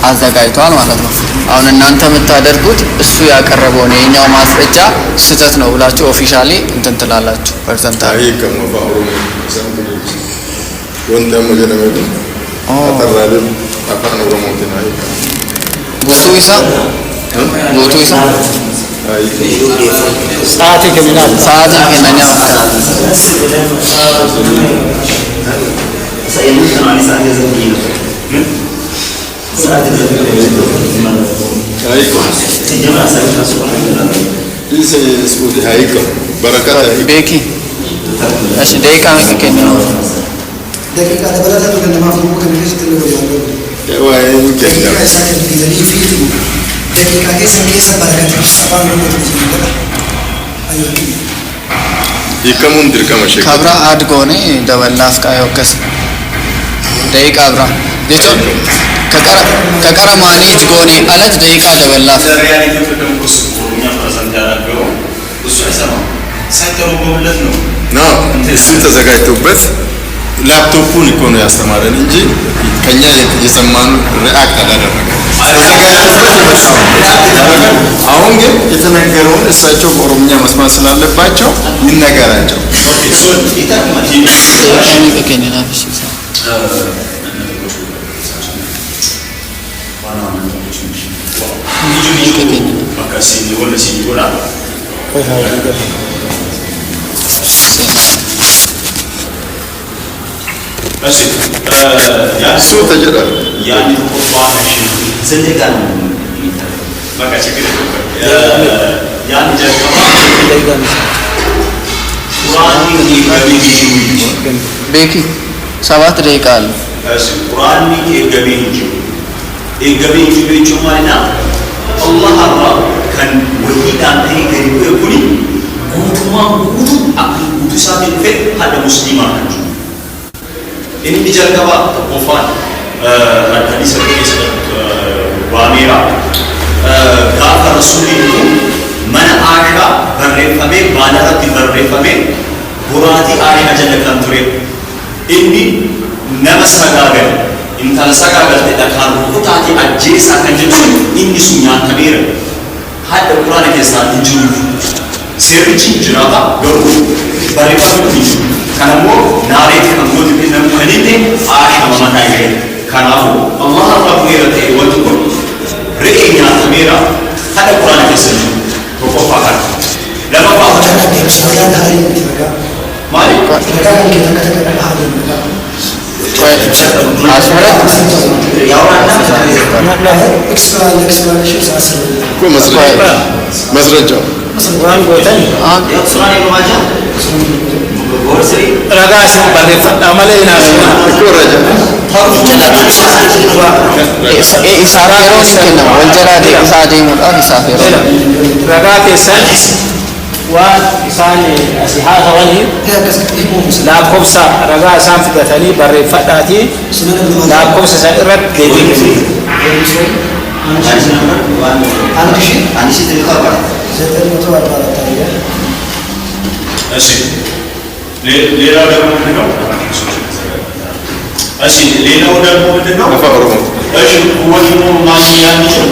አዘጋጅቷል ማለት ነው። አሁን እናንተ የምታደርጉት እሱ ያቀረበው ነው የኛው ማስረጃ ስህተት ነው ብላችሁ ኦፊሻሊ እንትን ትላላችሁ። ፐርሰንታሊ ከመፋ ኦሮሞ ወንዳ መገነመዱ አጠራለ አፋን ኦሮሞ ተናይ ጉቱ ኢሳ ሰዓት ከሚናል ቤኪ እሺ ደቂቃ መከከኝ ነው ደቂቃ ለበለጠ ከነማፍ ነው ከነዚህ ተለወያለው ደቂቃ ከሰንከሰ በረከት ሰፋን ነው ይከሙን ድርቀመሽ ካብራ አድጎኔ ደበላፍ ካዮከስ ደቂቃ አብራ ዴቶ ከቀረ ማኔጅ ጎኔ አለት ደቂቃ ደበላፍ ሪያሊቲ ተደምቆ ሱሩኛ ፕሬዘንት ያደረገው እሱ አይሰማም ሳይተረጎምለት ነው እሱ ተዘጋጅቶበት ላፕቶፑን እኮ ነው ያስተማረን እንጂ ከኛ የሰማኑ ሪአክት አላደረገ አሁን ግን የተነገረውን እሳቸው በኦሮምኛ መስማት ስላለባቸው ይነገራቸው። እሱ ተጀራል ያን ቁርባን ስንት ቀን በቃ ችግር ያን ጀርባ ቁርአን ቤኪ 7 ደቂቃ አለ። እሺ ቁርአን ኤገቤ እንጂ ቤቹ ማይና الله الله كان وحيد عن أي غريب يقولي قوتما قوت أقل قوت ساتي الفيد هذا مسلمان إن بجربا وفان الحديث الكيس واميرا قال رسول الله من آشا برفمه بالرات برفمه براتي آشا جل كم تري إني نمس سجاعل إن ثالث سجاعل تدخل روحتي أجلس أكنجس إني سنيان كبير هذا القرآن كيسان يجول سيرتي جنابا قرو برفمه تيجي كانوا ناريت كمود بينهم كنينه آشا ما نايجي كانوا الله رب غيرته وتقول رئينا كبيرا هذا القرآن كيسان وفقها لما فقها مالي مسرجو رجاس بريفت عملنا إسافيرون كنا والجراد إساجين إسافيرون رجات السادس وإنسان أسيحات ولي لا كوسا رجاء سامفة ثاني بريفت هاتي لا كوسا سائرة ديدي ሌላ ደግሞ ምንድነው? እሺ ሌላው ደግሞ ምንድነው? እሺ ወይኑ ማን ያንቺው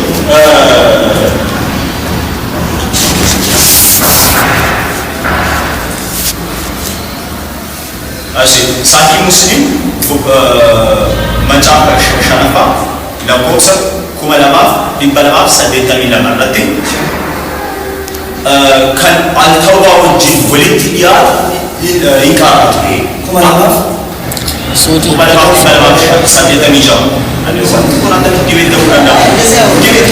እሺ ሳሂ ሙስሊም መጫፈ ሸነፋ ለቆሰ ኩመለማፍ ዲበለማፍ ሰደተሚ ለመረጥ كان التوبة والجن والاتيار ينكرت به. كمان سودي. كمان سبيت ميجا. كنا عندنا كتير دكتورنا. كتير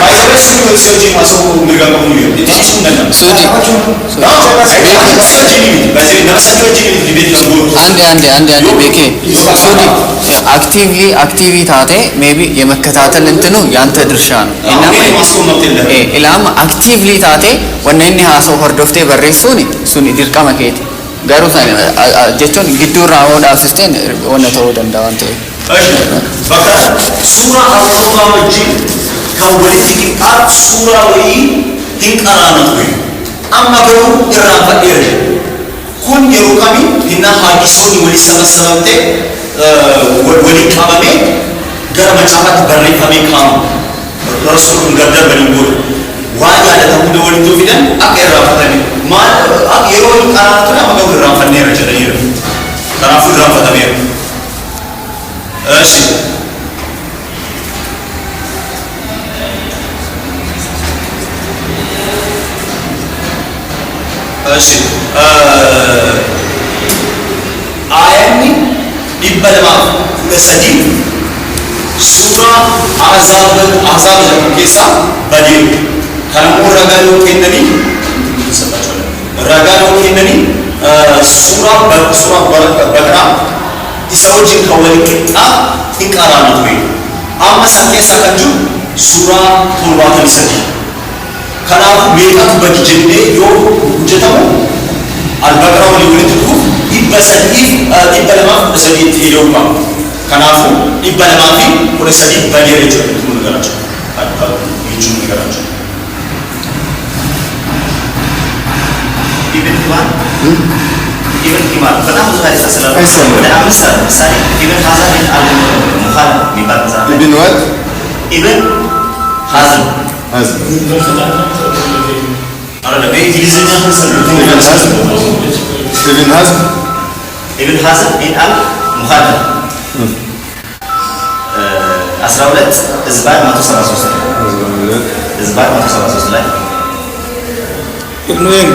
بايرس سوتي ما سو مرجع كمولي. إذا سوندنا. سودي. عندي بيكي سودي actively taate maybe የመከታተል እንትኑ ያንተ ድርሻ ነው ኢላማ actively taate wanna inni haasoo hordoftee barreessuuni sun dirqama keeti garuu jechuun gidduu irraa oodhaafisteen wanna ta'uu danda'a waan ta'eef bakka suuraa arrabaa wajjin kan walitti qixxaatu suuraa wayii hin qaraanatu amma garuu irraan fadheera kun yeroo kamii hinna hadiisonni walii sabasabamtee walii qabamee gara macaafaatti barreeffamee kaamu rasuulun gaddar waliin godhu waan yaadatamu hunda walitti fidan akka irraanfatame maal akka yeroo hin qaraanatu amma garuu irraanfanneera jedhaniira kanaafuu irraanfatameera እሺ እሺ አያኒ ይበለማ ለሰዲ ሱራ አዛብ ለከሳ በዲ ከነሞ ረጋሎ ከነኒ ተሰጣቸው ረጋሎ ከነኒ ሱራ በቀራ isawajin kawali kitta inqaranatu wi amma sakesa kanju sura turbatan sadi kana meeqatu bajjenne yo hujjetamu al-baqara wali walitti dhuf ibasadi ibalama sadi hidoma kanafu ibalama fi kuri sadi badere jechuudha tun garacha akka jechuun garacha ibn Hibban ابن حمار فتح مزارع السلام ولا أمسر ساري ابن حازم من المخالف ببعض مزارع ابن واد ابن حازم أنا بيجي لزنا ابن حازم ابن حازم من المخالف أسرائيل إزبار ما تصرف سوسة إزبار ما تصرف سوسة ابن وين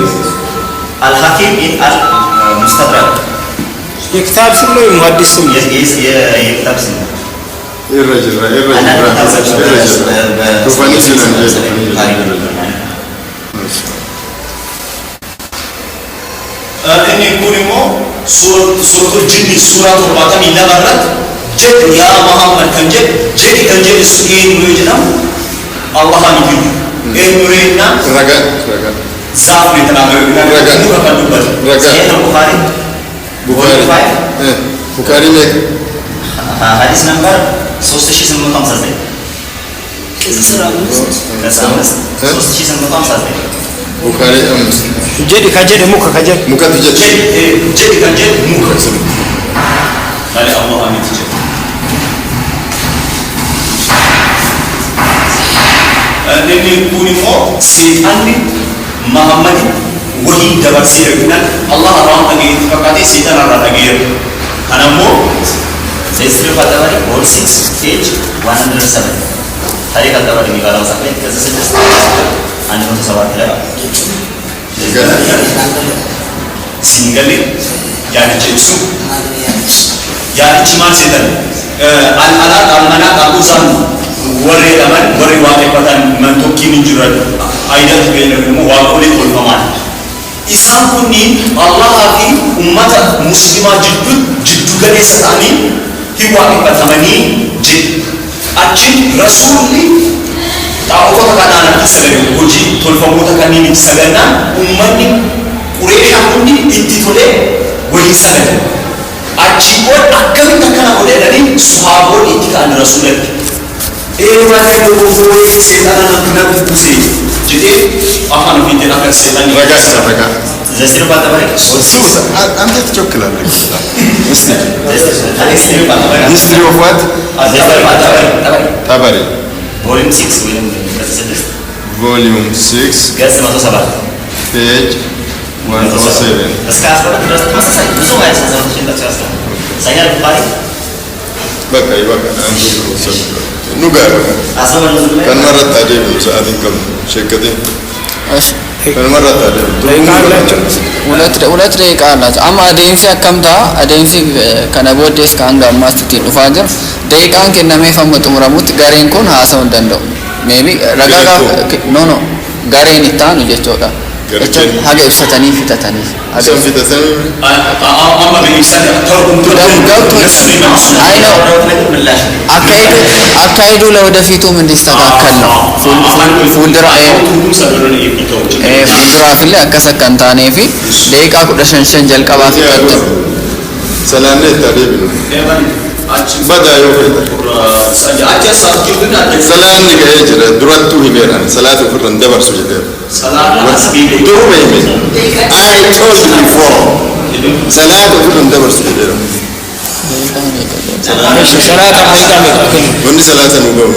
الحكيم من مستدرك የክታብ ስም ነው የሙሐዲስ ስም የክታብ ስም الرجل እኔ ኩሪሞ ሱረቱል ጂን ሱራ ተርባታም ይለበረት ጀድ ያ መሐመድ ከንጀድ ጀድ ከንጀድ ሱይን ነው ይጅና አላህ ይግኝ ኤኑሬና ረጋ ዛፍ ነው የተናገረው ከፈሉበት ሰሒህ ቡኻሪ ላይ ሐዲስ ነምበር 3859 3859 ቡኻሪ አምስት ጀዲ ከጀዲ ሙከ ከጀዲ ሙከ ትጀዲ ጀዲ ከጀዲ ሙከ ታዲያ አላህ አሚት ይጀ inni kun immoo seexanni Muhammad wahii dabarsee erginaan Allah waan dhageetti fakkaatee seexana irraa dhageera. Kana immoo Zaisri Fatabari, Vol 6, page 107. Hari Fatabari Mikala sampai ke 6 anu pesawat lah. Singali yani jesu yani cuma setan al-alat al-manak al-usan warri aman warri waqifatan mantuki min jurat aidat bainahum wa quli qul faman isan kunni Allah fi ummata muslima jiddu gane satani hi waqifatamani jid achin rasuli ta'awwa kana kasagari hoji tolfamota kanini sagana ummani Quraisha kunni itti tole wahi sagana achiiwwan akkamitti akkana godhanii sahaabonni itti ka'an rasuulatti eeyyamanii gogogolee seexana namatti buuse jedhee afaan ofiin jedha kan seexanni ragaa Zaisri Fatabari. Suusa አንተ ትቸኩላለህ እስቲ Zaisri Fatabari. history of what Zaisri Fatabari. Tabari Volume 6 ወይም ከስድስት volume 6 ገጽ 107 page 107 እስከ 12 ድረስ ተመሳሳይ ብዙ ማለት ነው። ሰሂህ ቡኻሪ በቃ ይበቃል አንዱ ወሰደ ኑጋር አሰበን ነው ከመረጣ ደግሞ ሰዓት ይከም ሸከቴ እሺ ከመረጣ ደግሞ ሁለት ደቂቃ አላቸው አማ አዴንሲ አከምታ አዴንሲ ከነቦዴስ ካንጋ ማስቲቲ ዱፋጀር ደቂቃን ከነሜ ፈመጡ ሙራሙት ጋሬን ኮን ሀሰው እንደንደው ሜቢ ረጋጋ ኖ ጋሬን ይታኑ ጀቾዳ ሀገ ይፍተተኒ ፍተተኒ ሀገ ሰንፊተሰን አማ በኢሳን ተርጉም አካሄዱ ለወደፊቱም እንዲስተካከል ነው ፉልድራ ፉልድራ አከሰከንታኔ ፊ ደቂቃ ቁደሸንሸን ጀልቀባ ፍቀጥም ሰላኔ ታደብ በዳዮ ሰላን ገየ ጅረ ዱረቱ ሂሜራን ሰላቱ ፍረን ደበርሱ ጀደ ዱሩ በይሜ አይ ቶልድ ቢፎር ሰላቱ ፍረን ደበርሱ ጀደ ሰላታ ደቂቃ መካከል ወንዲ ሰላተ ነው ገው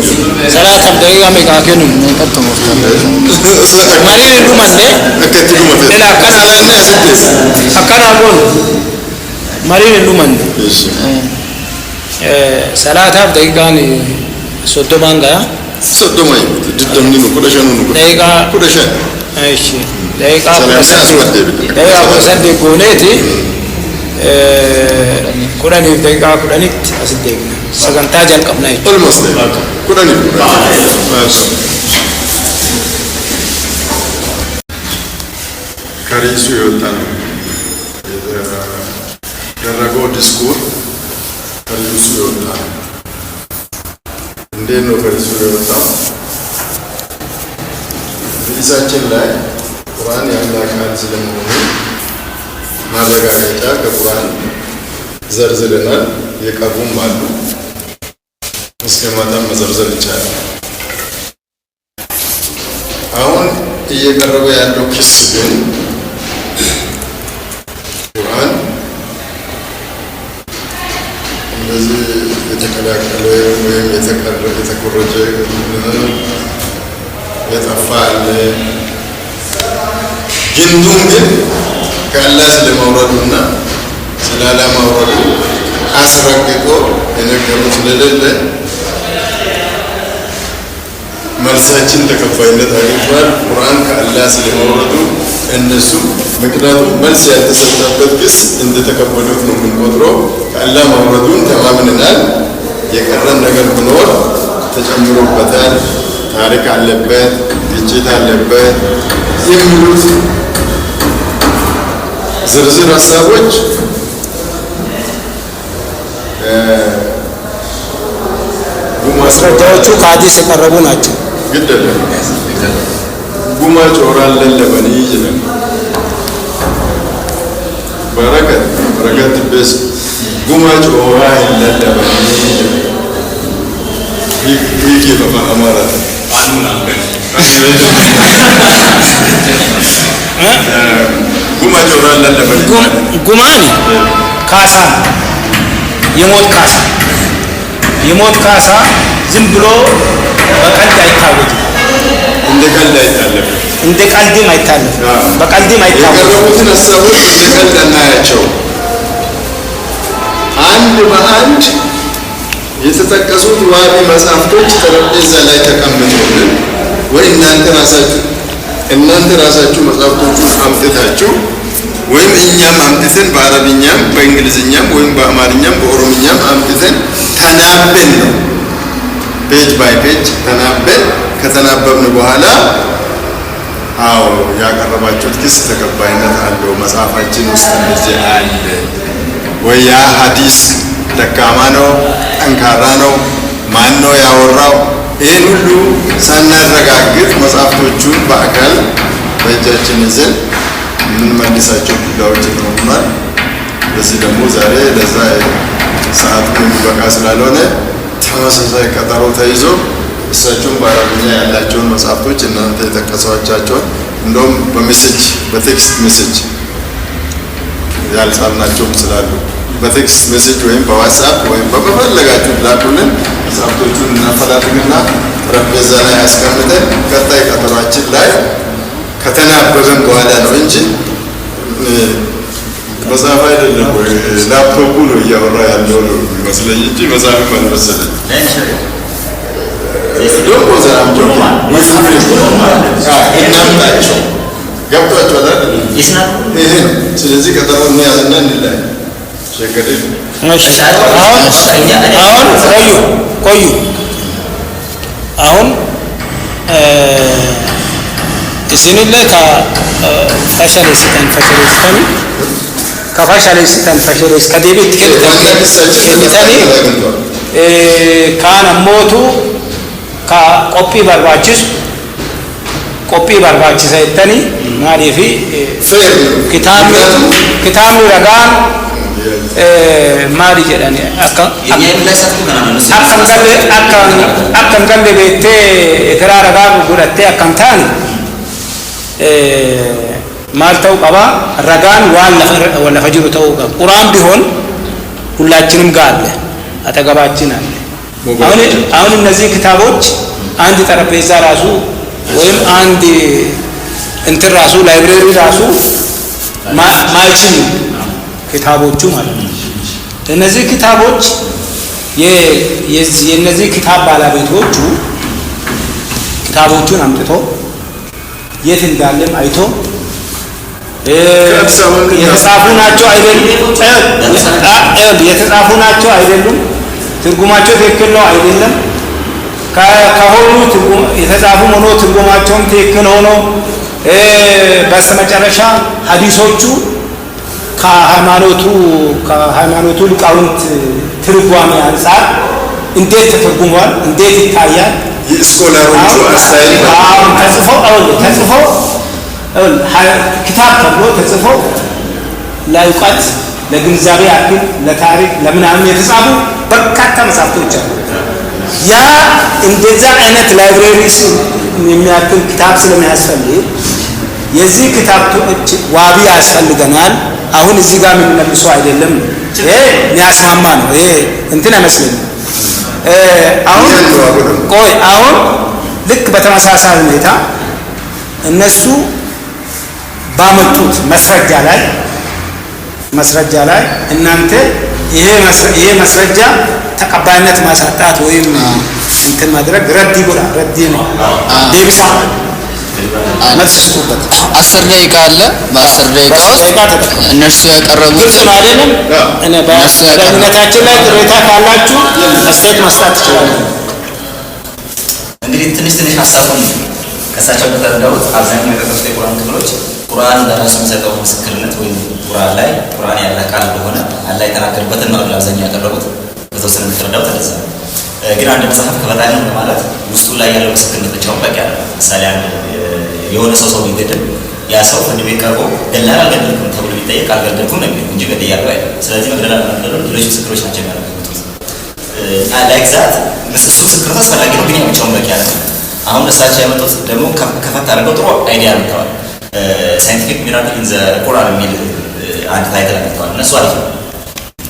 ሰላታ ደቂቃ መካከል ነቀጥ ሙርተን ማሪ ዱማንዴ አከቲ ዱመተ ሌላ አካና ሰላና ያስደስ አካና ጎን ማሪ ዱማንዴ እሺ ሰላታፍ ደቂቃን ሶዶማን ጋር ሶዶማይ ድደምኒ ነው ኩደሸኑ ነው ደቂቃ ኩደሸን እሺ ደቂቃ ሰላም ያስወደ ደቂቃ ሰንዴ ጎኔቲ ኩዳኒ ደቂቃ ኩዳኒት አስደግና ሰገንታ ጀልቀብና ኦልሞስት ኩዳኒ ማሻ ከሪሱ ይወጣል ደረገው ዲስኩር ከሪሱ ይወጣል እንዴት ነው ከሪሱ ይወጣው ሪሳችን ላይ ቁርአን የአላህ ቃል ስለመሆኑ ማረጋገጫ ከቁርአን ዘርዝረናል የቀሩም አሉ እስከ ማታም መዘርዘር ይቻላል አሁን እየቀረበ ያለው ክስ ግን ቁርአን እንደዚህ የተቀላቀለ ወይም የተቆረጀ የጠፋ አለ ግንዱን ግን ከአላህ ስለመውረዱና ስላለማውረዱ አስረግጦ የነገሩ ስለሌለ መልሳችን ተቀባይነት አግኝቷል ቁርአን ከአላህ ስለመውረዱ እነሱ ምክንያቱም መልስ ያልተሰጠበት ክስ እንደተቀበሉት ነው የምንቆጥረው ከአላህ መውረዱን ተማምነናል የቀረን ነገር ብኖር ተጨምሮበታል ታሪክ አለበት ግጭት አለበት የሚሉት ዝርዝር ሀሳቦች ማስረጃዎቹ ከሐዲስ የቀረቡ ናቸው قدر قوما جوران للبني جنن بركة بس قوما جوران للبني جنن هيك بقى أمارة قوما جوران للبني ጉማኒ ካሳ የሞት ካሳ ዝም ብሎ በቀልድ አይታወቅም። እንደ ቀልድም አይታለፍም። በቀልድም አይታወቅም። የቀረቡትን ሀሳቦች እንደ ቀልድ እናያቸው። አንድ በአንድ የተጠቀሱት ዋቢ መጽሐፍቶች ጠረጴዛ ላይ ተቀምጠውልን ወይ እናንተ ራሳችሁ መጽሐፍቶቹን አምጥታችሁ ወይም እኛም አምጥተን በአረብኛም በእንግሊዝኛም ወይም በአማርኛም በኦሮምኛም አምጥተን ተናበን ነው ፔጅ ባይ ፔጅ ተናበን ከተናበብን በኋላ አዎ ያቀረባችሁት ክስ ተቀባይነት አለው፣ መጽሐፋችን ውስጥ እንደዚህ አለ ወይ ያ ሐዲስ ደካማ ነው ጠንካራ ነው ማን ነው ያወራው፣ ይህን ሁሉ ሳናረጋግጥ መጽሐፍቶቹን በአካል በእጃችን ይዘን የምንመልሳቸው ጉዳዮች ይኖሩናል። በዚህ ደግሞ ዛሬ ለዛ ሰዓት የሚበቃ ስላልሆነ ተመሳሳይ ቀጠሮ ተይዞ እሳቸውን በአረብኛ ያላቸውን መጽሐፍቶች እናንተ የጠቀሷቸውን እንደውም በሜሴጅ በቴክስት ሜሴጅ ያልጻፍናቸውም ስላሉ በቴክስት ሜሴጅ ወይም በዋትስአፕ ወይም በፈለጋችሁ ላኩልን። መጽሐፍቶቹን እናፈላልግና ጠረጴዛ ላይ አስቀምጠን ቀጣይ ቀጠሯችን ላይ ከተናበበን በኋላ ነው እንጂ መጽሐፍ አይደለም ወይ ላፕቶፑ ነው እያወራ ያለው ነው ይመስለኝ እንጂ መጽሐፍ አልመሰለኝ። ደግሞ ዘራምጆ እናምጣቸው ገብቷቸዋል አይደል? ስለዚህ ቀጠሮ እንያዝና እንለያይ። አሁን ቆዩ አሁን isinillee ka fashalesitan ka deebiitti kennitanii kaan ammootu ka qophii barbaachisa jettanii maaliifi kitaabni ragaan maali jedhani akkan galle beettee ekeraa ragaa godhattee akkan taane ማል ተው ቀባ ረጋን ዋን ለፈጅሩ ተው ቀባ ቁርአን ቢሆን ሁላችንም ጋር አለ አጠገባችን አለ። አሁን እነዚህ ክታቦች አንድ ጠረጴዛ ራሱ ወይም አንድ እንትን ራሱ ላይብረሪ ራሱ ማይችሉ ክታቦቹ ማለት ነው። እነዚህ ክታቦች የነዚህ ክታብ ባለቤቶቹ ክታቦቹን አምጥቶ የት እንዳለም አይቶ የተጻፉ ናቸው አይደሉም ትርጉማቸው ትክክል ነው አይደለም ከሆኑ የተጻፉ ሆኖ ትርጉማቸውም ትክክል ሆኖ በስተመጨረሻ ሐዲሶቹ ከሃይማኖቱ ሊቃውንት ትርጓሜ አንፃር እንዴት ተተርጉሟል እንዴት ይታያል የስኮላሮቹ አስተያየት ተጽፎ ኪታብ ተብሎ ተጽፎ ለእውቀት ለግንዛቤ ያክል ለታሪክ ለምናምን የተጻፉ በርካታ መጽሐፍቶች አሉ። ያ እንደዛ አይነት ላይብረሪስ የሚያክል ኪታብ ስለሚያስፈልግ የዚህ ኪታቦች ዋቢ ያስፈልገናል። አሁን እዚህ ጋር የምንመልሰው አይደለም። ይሄ የሚያስማማ ነው። ይሄ እንትን አይመስለኝም። አሁን ልክ በተመሳሳይ ሁኔታ እነሱ ባመጡት መስረጃ ላይ እናንተ ይሄ መስረጃ ተቀባይነት ማሳጣት ወይም እንትን ማድረግ ረድ ነው ዴቢሳ መልስ ስጡበት። 10 ደቂቃ አለ። በ10 ደቂቃ ውስጥ እነሱ ያቀረቡት አይደለም። እኔ በዳኝነታችን ላይ ቅሬታ ካላችሁ አስተያየት መስጠት ትችላላችሁ። እንግዲህ ትንሽ ሀሳቡን ከሳቸው ከተረዳሁት አብዛኛው የጠቀሱት የቁርአን ክፍሎች ቁርአን ለራሱ የሚሰጠው ምስክርነት ወይም ቁርአን ያለ ቃል እንደሆነ አላህ የተናገረበትን ነው አብዛኛው ያቀረቡት። በተወሰነ ከተረዳሁት እንደዛ ነው። ግን አንድ መጽሐፍ ከበጣም ነው ማለት ውስጡ ላይ ያለው ምስክርነት ብቻውን በቂ አይደለም። ምሳሌ አንድ የሆነ ሰው ቢገድል ያ ሰው ፍርድ ቤት ቀርቦ ገላላ አልገደልኩም ተብሎ ቢጠየቅ አልገደልኩም ነው የሚለው እንጂ ገድያለሁ አይደለም። ስለዚህ መግደል አልገደልኩም ሌሎች ምስክሮች ናቸው የሚያረጋግጡት። ላይክ ዛት እሱ ምስክርነት አስፈላጊ ነው፣ ግን ያው ብቻውን በቂ አይደለም። አሁን እሳቸው ያመጡት ደግሞ ከፈት አድርገው ጥሩ አይዲያ አምጥተዋል። ሳይንቲፊክ ሚራክል ኢን ዘ ቁርአን የሚል አንድ ታይትል አምጥተዋል። እነሱ አሪፍ ነው።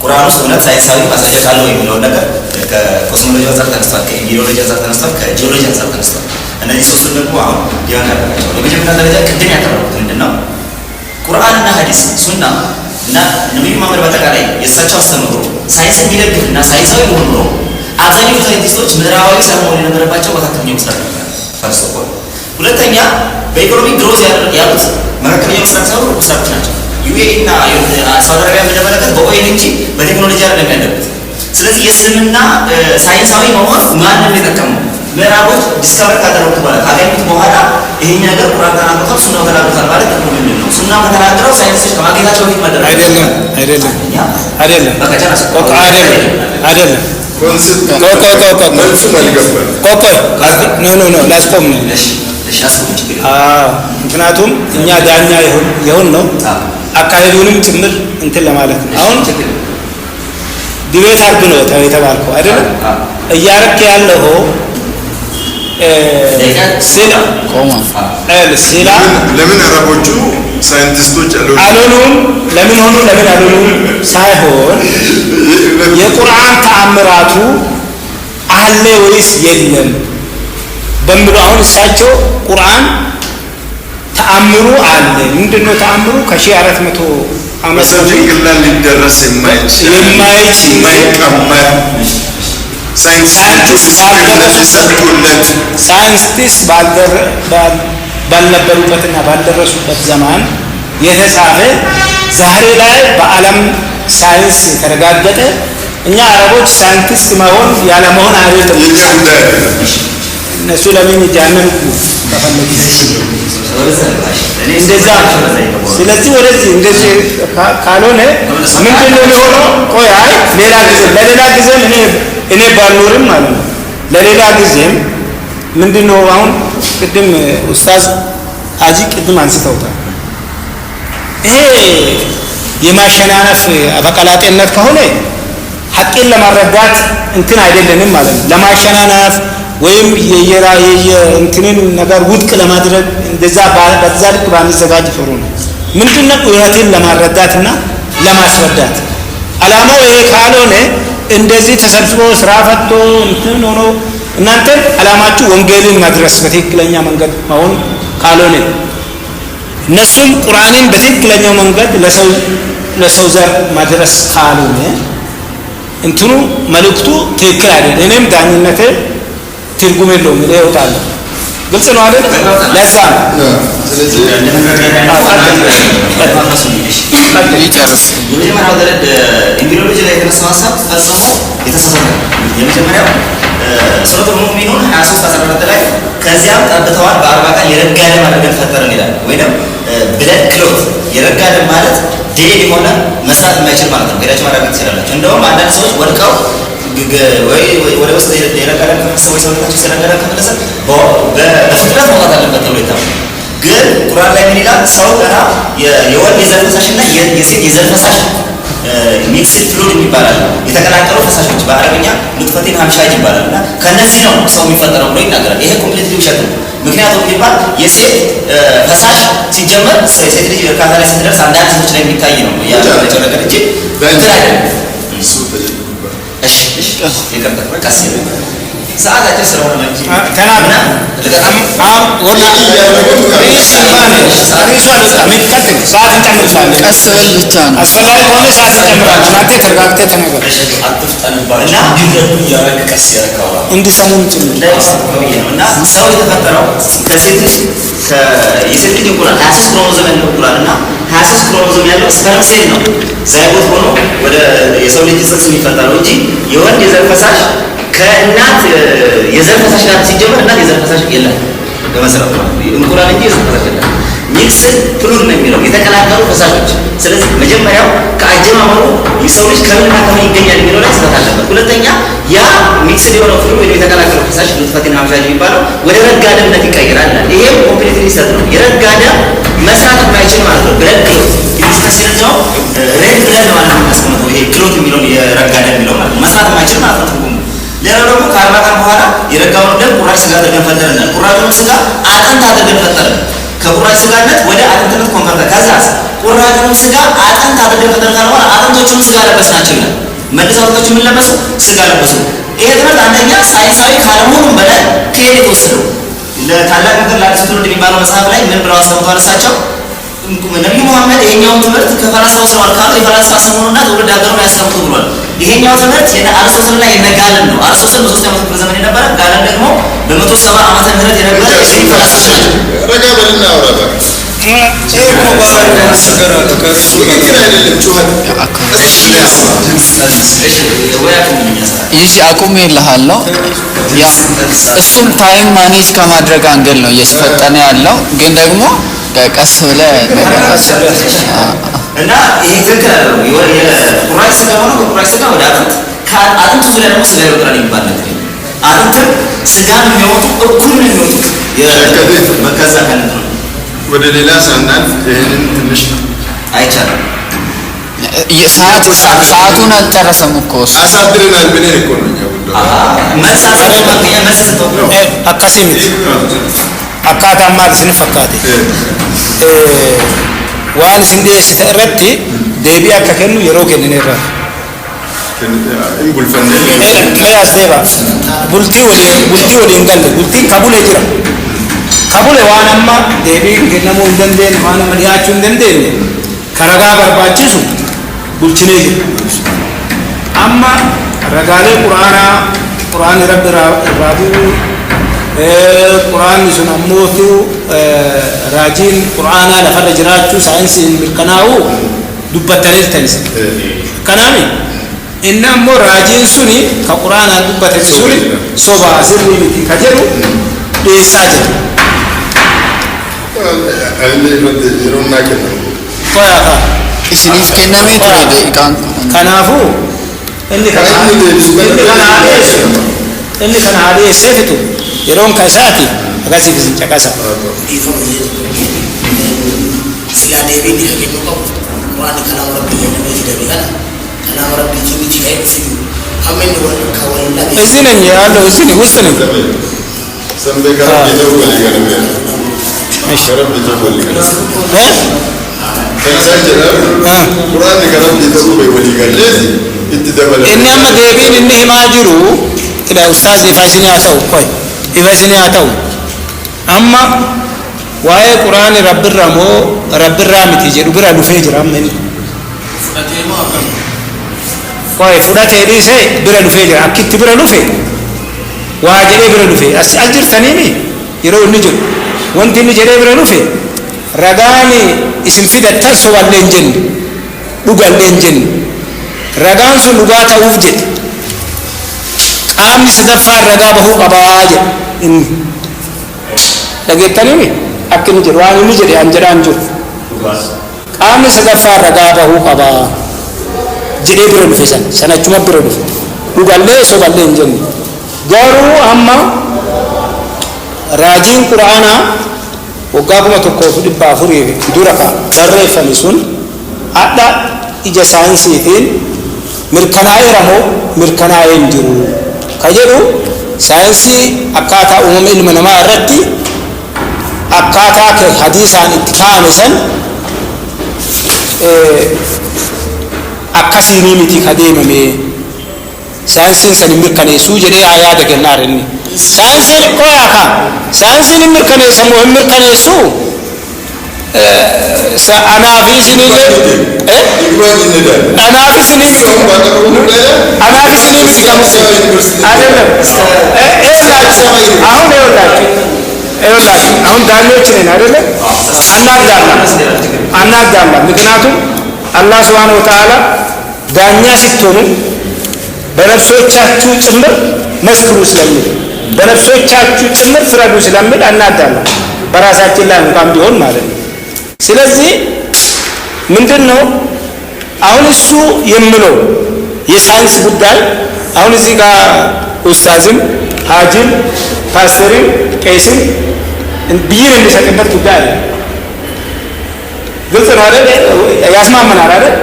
ቁርአን ውስጥ እውነት ሳይንሳዊ ማስረጃ አለው የሚለውን ነገር ከኮስሞሎጂ አንጻር ተነስቷል፣ ከኢምቢዮሎጂ አንጻር ተነስቷል፣ ከጂኦሎጂ አንጻር ተነስቷል። እነዚህ ሶስቱን ደግሞ አሁን ዲቫን ያደርጋቸው። በመጀመሪያ ደረጃ ቅድም ያቀረቡት ምንድነው ቁርአንና ሐዲስ ሱና እና ነብዩ መሐመድ በአጠቃላይ የእሳቸው አስተምሮ ሳይንስን የሚደግፍና ሳይንሳዊ መሆኑ ነው። አብዛኛው ሳይንቲስቶች ምዕራባዊ ሳይሆኑ የነበረባቸው መካከለኛው ምስራቅ ነበር። ፈርስት ኦፍ ኦል ሁለተኛ በኢኮኖሚ ግሮዝ ያሉት መካከለኛው ምስራቅ ሳይሆኑ ምስራቆች ናቸው። ዩኤኢ እና ሳውዲ አረቢያ የምንመለከት በኦይል እንጂ በቴክኖሎጂ አይደለም ያለበት። ስለዚህ የእስልምና ሳይንሳዊ መሆን ማንም የጠቀመው ምዕራቦች ዲስከቨር ካደረጉት በኋላ ካገኙት በኋላ ይሄኛ ነገር ቁርአን ተናግሮታል፣ ሱናው ተናግሮታል ማለት ነው። ምንድን ነው ሱናው ከተናገረው ሳይንሶች ከማግኘታቸው በፊት መደረግ አይደለም። በቃ አይደለም። ላስቆም ነው። ምክንያቱም እኛ ዳኛ ይሁን ነው አካሄዱንም ጭምር እንትን ለማለት ነው። አሁን ዲቤት አድርግ ነው የተባልከው አይደለም። እያረክ ያለው ሲላ ለምን አረቦቹ ሳይንቲስቶች አልሆኑም፣ ለምን ሆኑ ለምን አልሆኑም ሳይሆን የቁርአን ተአምራቱ አለ ወይስ የለም በሚሉ አሁን እሳቸው ቁርአን ተአምሩ አለ። ምንድነው ተአምሩ? ከ1400 ዓመት በፊት ሊደረስ የማይቀመጥ ሳይንቲስት ባልነበሩበትና ባልደረሱበት ዘመን የተጻፈ ዛሬ ላይ በዓለም ሳይንስ የተረጋገጠ እኛ አረቦች ሳይንቲስት መሆን ያለ መሆን አይደለም። እነሱ ለምን ጃነን ተፈለጉ እንደዛ። ስለዚህ ወደዚህ እንደዚህ ካልሆነ ምንድነው የሚሆነው? ቆይ አይ ለሌላ ጊዜም እኔ ባልኖርም ማለት ነው። ለሌላ ጊዜም ምንድነው አሁን ቅድም ኡስታዝ ሀጂ ቅድም አንስተውታል። ይሄ የማሸናነፍ አፈቀላጤነት ከሆነ ሐቂን ለማረዳት እንትን አይደለንም ማለት ነው። ለማሸናነፍ ወይም የእንትንን ነገር ውድቅ ለማድረግ እንደዛ በዛ ልክ ባንዘጋጅ ጥሩ ነው። ምንድነው እውነትን ለማረዳትና ለማስረዳት አላማው ይሄ ካልሆነ እንደዚህ ተሰብስቦ ስራ ፈቶ እንትን ሆኖ እናንተ አላማችሁ ወንጌልን ማድረስ በትክክለኛ መንገድ መሆን ካልሆነ እነሱም ቁርአንን በትክክለኛው መንገድ ለሰው ዘር ማድረስ ካልሆነ እንትኑ መልእክቱ ትክክል አይደለም። እኔም ዳኝነቴ ትርጉም የለውም እኔ እወጣለሁ። ግልጽ ነው አይደል? ለዛ ነው ስለዚህ ይጨርስ። የመጀመሪያው ደረጃ ኢምቢዮሎጂ ላይ የተነሳው ሀሳብ ፈጽሞ የተሳሳተ ነው። የመጀመሪያው ሱረቱል ሙእሚኑን 23:14 ላይ ከዚያም ጠብተዋል በ40 ቀን የረጋ ደም አድርገን ፈጠርን ይላል። ወይንም ብለድ ክሎት የረጋ ደም ማለት ዴድ የሆነ መስራት የማይችል ማለት ነው። ሄዳችሁ ማረጋገጥ ትችላላችሁ። እንደውም አንዳንድ ሰዎች ወድቀው ወይ ወደ ውስጥ የረጋ ደም ከፈሰሰ ወይ ሰውነታቸው የረጋ ደም ከፈሰሰ በፍጥነት መውጣት አለበት ተብሎ ይታመናል። ግን ቁርአን ላይ ምን ይላል? ሰው ገና የወንድ የዘር ፈሳሽና የሴት የዘር ፈሳሽ ሚክስድ ፍሉድ ይባላል። የተቀላቀሉ ፈሳሾች በአረብኛ ኑጥፈቲን ሀምሻጅ ይባላል። እና ከነዚህ ነው ሰው የሚፈጠረው ብሎ ይናገራል። ይሄ ኮምፕሊትሊ ውሸት ነው። ምክንያቱም ቢባል የሴት ፈሳሽ ሲጀመር ሴት ልጅ እርካታ ላይ ስትደርስ አንዳንድ ሰዎች ላይ የሚታይ ነው ያለው ነገር እንጂ እንትን አይደለም። እሺ ይቀጥል ቀስ ሰዓታችን ስለሆነ ነው እንጂ ተናግና ሰዓት እንጨምራለን። ቀስ በል ብቻ ነው። አስፈላጊ ከሆነ ሰዓት እንጨምራለን። እናንተ ተረጋግተህ ተናገር እና ቀስ ያረካው እንዲሰሙን ጭምር እና ሰው የተፈጠረው ከሴት ልጅ የሴት ልጅ እንቁላል 23 ክሮሞዞም ያለው እንቁላል እና 23 ክሮሞዞም ያለው ስፐርም ሴል ነው ዛይጎት ሆኖ ወደ የሰው ልጅ ጽንስ የሚፈጠረው እንጂ የወንድ የዘር ፈሳሽ ከእናት የዘር ፈሳሽ ጋር ሲጀመር እናት የዘር ፈሳሽ የለም። በመሰረቱ እንቁላል እንጂ የተፈረከለ ሚክስድ ፍሉድ ነው የሚለው የተቀላቀሉ ፈሳሾች። ስለዚህ መጀመሪያው ከአጀማመሩ የሰው ልጅ ከምንና ከምን ይገኛል የሚለው ላይ ስህተት አለበት። ሁለተኛ ያ ሚክስድ የሆነው ፍሉድ ወይ የተቀላቀለው ፈሳሽ ኑጥፈትን አምሻጅ የሚባለው ወደ ረጋ ደምነት ይቀየራል። ይሄም ኮምፕሊትሊ ስህተት ነው። የረጋ ደም መስራት የማይችል ማለት ነው። ብለድ ክሎት ኢንስታንስ ነው ሬድ ብለድ ማለት ነው ተስቀምጦ ይሄ ክሎት የሚለው የረጋ ደም የሚለው ማለት ነው መስራት የማይችል ማለት ነው። ሌላው ደግሞ ከ40 ቀን በኋላ የረጋውን ደም ቁራጭ ስጋ አድርገን ፈጠረናል። ቁራጩን ስጋ አጥንት አድርገን ፈጠረን። ከቁራጭ ስጋነት ወደ አጥንትነት ኮንቨርት ከዛስ ቁራጩን ስጋ አጥንት አድርገን ፈጠረን ካልሆነ አጥንቶቹን ስጋ ለበስናቸው ይላል። መልሰው አጥንቶቹ ምን ለበሱ? ስጋ ለበሱ። ይሄ ትምህርት አንደኛ ሳይንሳዊ ካለመሆኑም በላይ ከሄድ የተወሰደው ለታላቅ ምክር ለአዲስ ትውልድ የሚባለው መጽሐፍ ላይ ምን ብለው አስተምተዋል እሳቸው? ነቢዩ መሐመድ ይሄኛውን ትምህርት ከፈላስፋው ስለዋል ካሉ የፈላስፋ ሰሞኑና ትውልድ ሀገሩ ያስቀምጡ ብሏል። ይሄኛው ትምህርት የነ አርስቶትልና የነ ጋለን ነው። አርስቶትል በ3ኛው ክፍለ ዘመን የነበረ ጋለን ደግሞ በ170 ዓመተ ምህረት የነበረ ፈላስፋ ነው። ረጋ በልና አውራባ ይህ አቁም ይልሃለሁ። ያው እሱም ታይም ማኔጅ ከማድረግ አንገል ነው እየተፈጠነ ያለው ግን ደግሞ ቀስ ብለህ እና ይሄ ትክክል አይደለም። የቁራጭ ስጋ ሆኖ ከቁራጭ ስጋ ወደ አጥንት ከአጥንት ዙሪያ ደግሞ ስጋ ይወጣል የሚባል ነገር አጥንትም ስጋን የሚያወጡ እኩል ነው የሚወጡት ከዛ ከነት ነው። ወደ ሌላ ሳናልፍ ይህንን ትንሽ አይቻልም። ሰዓቱን አልጨረሰም እኮ አሳድረናል ብለን እኮ ነው እኛ akkasii akkaataan maal isin fakkaate waan isin dhiyeessite irratti deebii akka kennu yeroo kennineerra hin bulfannee as deeba bultii waliin galle bultiin kabule jira kabule waan amma deebii kennamuu hin dandeenye waan amma dhiyaachuu hin dandeenye karagaa barbaachisu bulchinee jira amma ragaalee quraanni rabbi irraa bu'u quraanni sun ammootu raajiin quraanaa lafarra jiraachuu saayinsiin mirkanaa'u dubbattaniirtanis kanaami inni ammoo raajiin suni ka quraanaan dubbatan suni sobaa sirrii miti ka jedhu dhiyeessaa jira yeroo naa kennamu qoyaaka isiniif kennamee ture deeqaan kanaafuu inni kana haadheesseefitu yeroon ka isaati akkasiif isin caqasa silaa deebiin dhiha kennuu qabu quraanni kalaama rabbii kennamee fidame kana kalaama rabbii jimiti ka'ee fidu hamma inni ka waliin dhabe izinin yaallo izini husni sanbee karaa bita'uu walii galameera karaa bita'uu walii galameera kan isaan jedhan quraanni karaa bita'uu walii galeeti itti dabalame inni amma deebiin inni himaa jiru ila ustaaz ifa isin haa ta'u koy ifa isin haa ta'u amma waa'ee quraani rabbirraa moo rabbirraa miti jedhu bira dhufee jira amma inni koy fudhatee dhiisee bira dhufee jira akkitti bira dhufe waa jedhee bira dhufe as jirtaniimi yeroo inni jiru wanti inni jedhee bira dhufe ragaani isin fidattan soballee hin jenne dhugallee hin jenne ragaan sun dhugaa ta'uuf jedhe qaamni sadaffaan ragaa bahuu qabaa jedhe inni dhageettaniimi akka inni jedhu waan inni jedhe an jedhaan jiru qaamni sadaffaan ragaa bahuu qabaa jedhee bira dhufe san achuma bira dhufe dhugallee soballee hin jenne garuu amma raajiin quraanaa waggaa 1400 dura ka barreeffame sun hadha ija saayinsiitiin mirkanaa'eera moo mirkanaa'ee hin jiru ka jedhu saayinsii akkaataa uumama ilma namaa irratti akkaataa hadiisaan itti kaa'ame san akkasiinii miti ka deemame saayinsiin san hin mirkaneessuu jedhee yaada kennaara inni saayinsiin qoyaaka saayinsiin hin mirkaneessa moo hin mirkaneessu anaaf isinillee anaaf isinii miti gamusi አይደለም አሁን አሁን ዳኞች ነን አይደለም አናጋላ ምክንያቱም አላህ Subhanahu Wa Ta'ala ዳኛ ስትሆኑ በነፍሶቻችሁ ጭምር መስክሩ ስለሚል በነፍሶቻችሁ ጭምር ፍረዱ ስለሚል አናዳለን በራሳችን ላይ እንኳን ቢሆን ማለት ነው። ስለዚህ ምንድነው አሁን እሱ የምለው የሳይንስ ጉዳይ አሁን እዚህ ጋር ኡስታዝም ሀጅም ፓስተርም ቄስም ብይን የሚሰጥበት ጉዳይ አለ። ግልጽ ነው አይደል? ያስማመናል አይደል?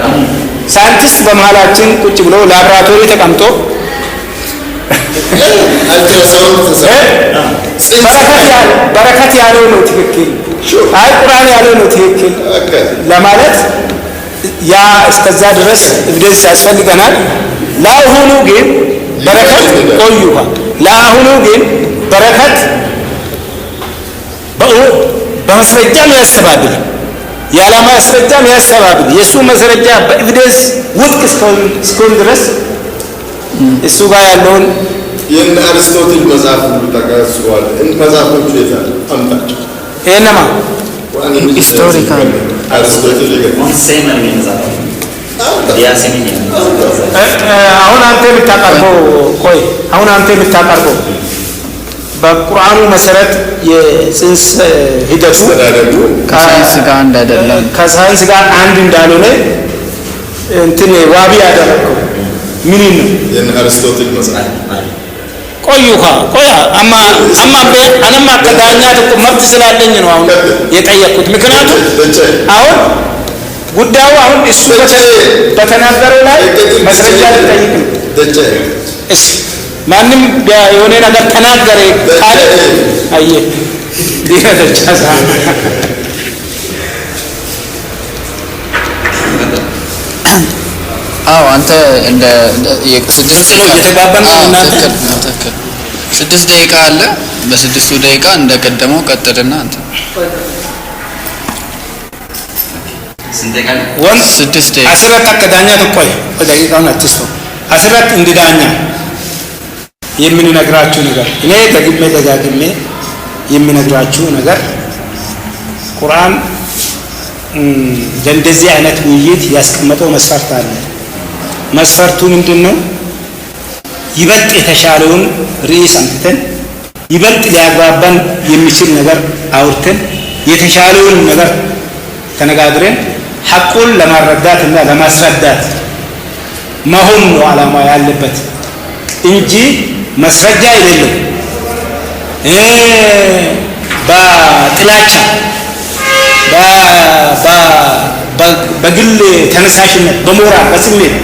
ሳይንቲስት በመሀላችን ቁጭ ብሎ ላብራቶሪ ተቀምጦ በረከት ያለው ነው ትክክል፣ አይ ቁርአን ያለው ነው ትክክል ለማለት ያ እስከዛ ድረስ ኤቪደንስ ያስፈልገናል። ለአሁኑ ግን በረከት ቆዩዋ። ለአሁኑ ግን በረከት በመስረጃም ያስተባብል ያለ ማስረጃም ያስተባብል የእሱ መስረጃ በኤቪደንስ ውድቅ እስከሆን ድረስ እሱ ጋር ያለውን የእነ አርስቶትል መጽሐፍ ሁሉ ተቀርጿል። መጽሐፎቹ የታል? አምጣቸው። ይሄንማ ሂስቶሪካል አርስቶትል አሁን አንተ የምታቀርበው ቆይ አሁን አንተ የምታቀርበው በቁርአኑ መሰረት የጽንስ ሂደቱ ከሳይንስ ጋር አንድ አይደለም፣ ከሳይንስ ጋር አንድ እንዳልሆነ እንትን ዋቢ ያደረገው ምን ነው? የእነ አርስቶትል መጽሐፍ ቆያ አማ አነማ ከዳኛ መብት ስላለኝ ነው አሁን የጠየቅኩት። ምክንያቱም አሁን ጉዳዩ አሁን እሱ በተናገረው ላይ መስረጃ ልጠይቅ ነው። እሺ ማንም የሆነ ነገር ተናገረ ካለ አየ ዲረጃሳ አንተ እንደ የስድስት ደቂቃ አለ። በስድስቱ ደቂቃ እንደቀደመው ቀጥልና አንተ ስድስት ደቂቃ አስራት አከዳኛ ተቆይ ደቂቃውን አትስቶ አስራት እንድዳኛ የምንነግራችሁ ነገር እኔ ደጋግሜ የምነግራችሁ ነገር ቁርአን ለእንደዚህ አይነት ውይይት ያስቀመጠው መስፈርት አለ። መስፈርቱ ምንድነው? ይበልጥ የተሻለውን ርዕስ አምጥተን ይበልጥ ሊያግባባን የሚችል ነገር አውርተን የተሻለውን ነገር ተነጋግረን ሐቁን ለማረዳት እና ለማስረዳት መሆን ነው ዓላማ ያለበት እንጂ መስረጃ አይደለም። በጥላቻ በግል ተነሳሽነት በሞራል በስሜት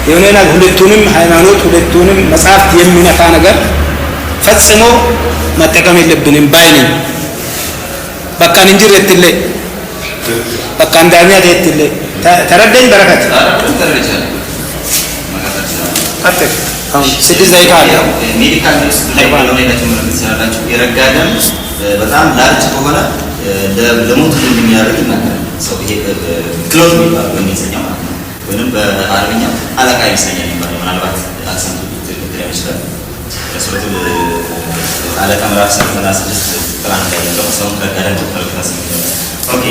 የሆነና ሁለቱንም ሃይማኖት ሁለቱንም መጽሐፍ የሚነካ ነገር ፈጽሞ መጠቀም የለብንም ባይነኝ። በቃ እንጂ ረትለ በቃ እንዳኛ ረትለ ተረዳኝ። በረከት አጥቅ አሁን ስድስት ደቂቃ አለ። ሜዲካል ኒውስ ላይ ባለው ላይ ተመረጥቻላችሁ። የረጋደም በጣም ላርጅ ከሆነ ለሞት እንደሚያደርግ ይናገራል። ሰው ይሄ ክሎዝ የሚባል በእንግሊዝኛ ማለት ነው፣ ወይንም በአረብኛ አለቃ ይመስለኛል የሚባለው ምናልባት አክሰንቱ ትክክል ይችላል። ረሱል አለቃ ምዕራፍ 36 ቁጥር 1 ላይ ያለው ሰው ከረጋደም ተከልክላስ ይላል። ኦኬ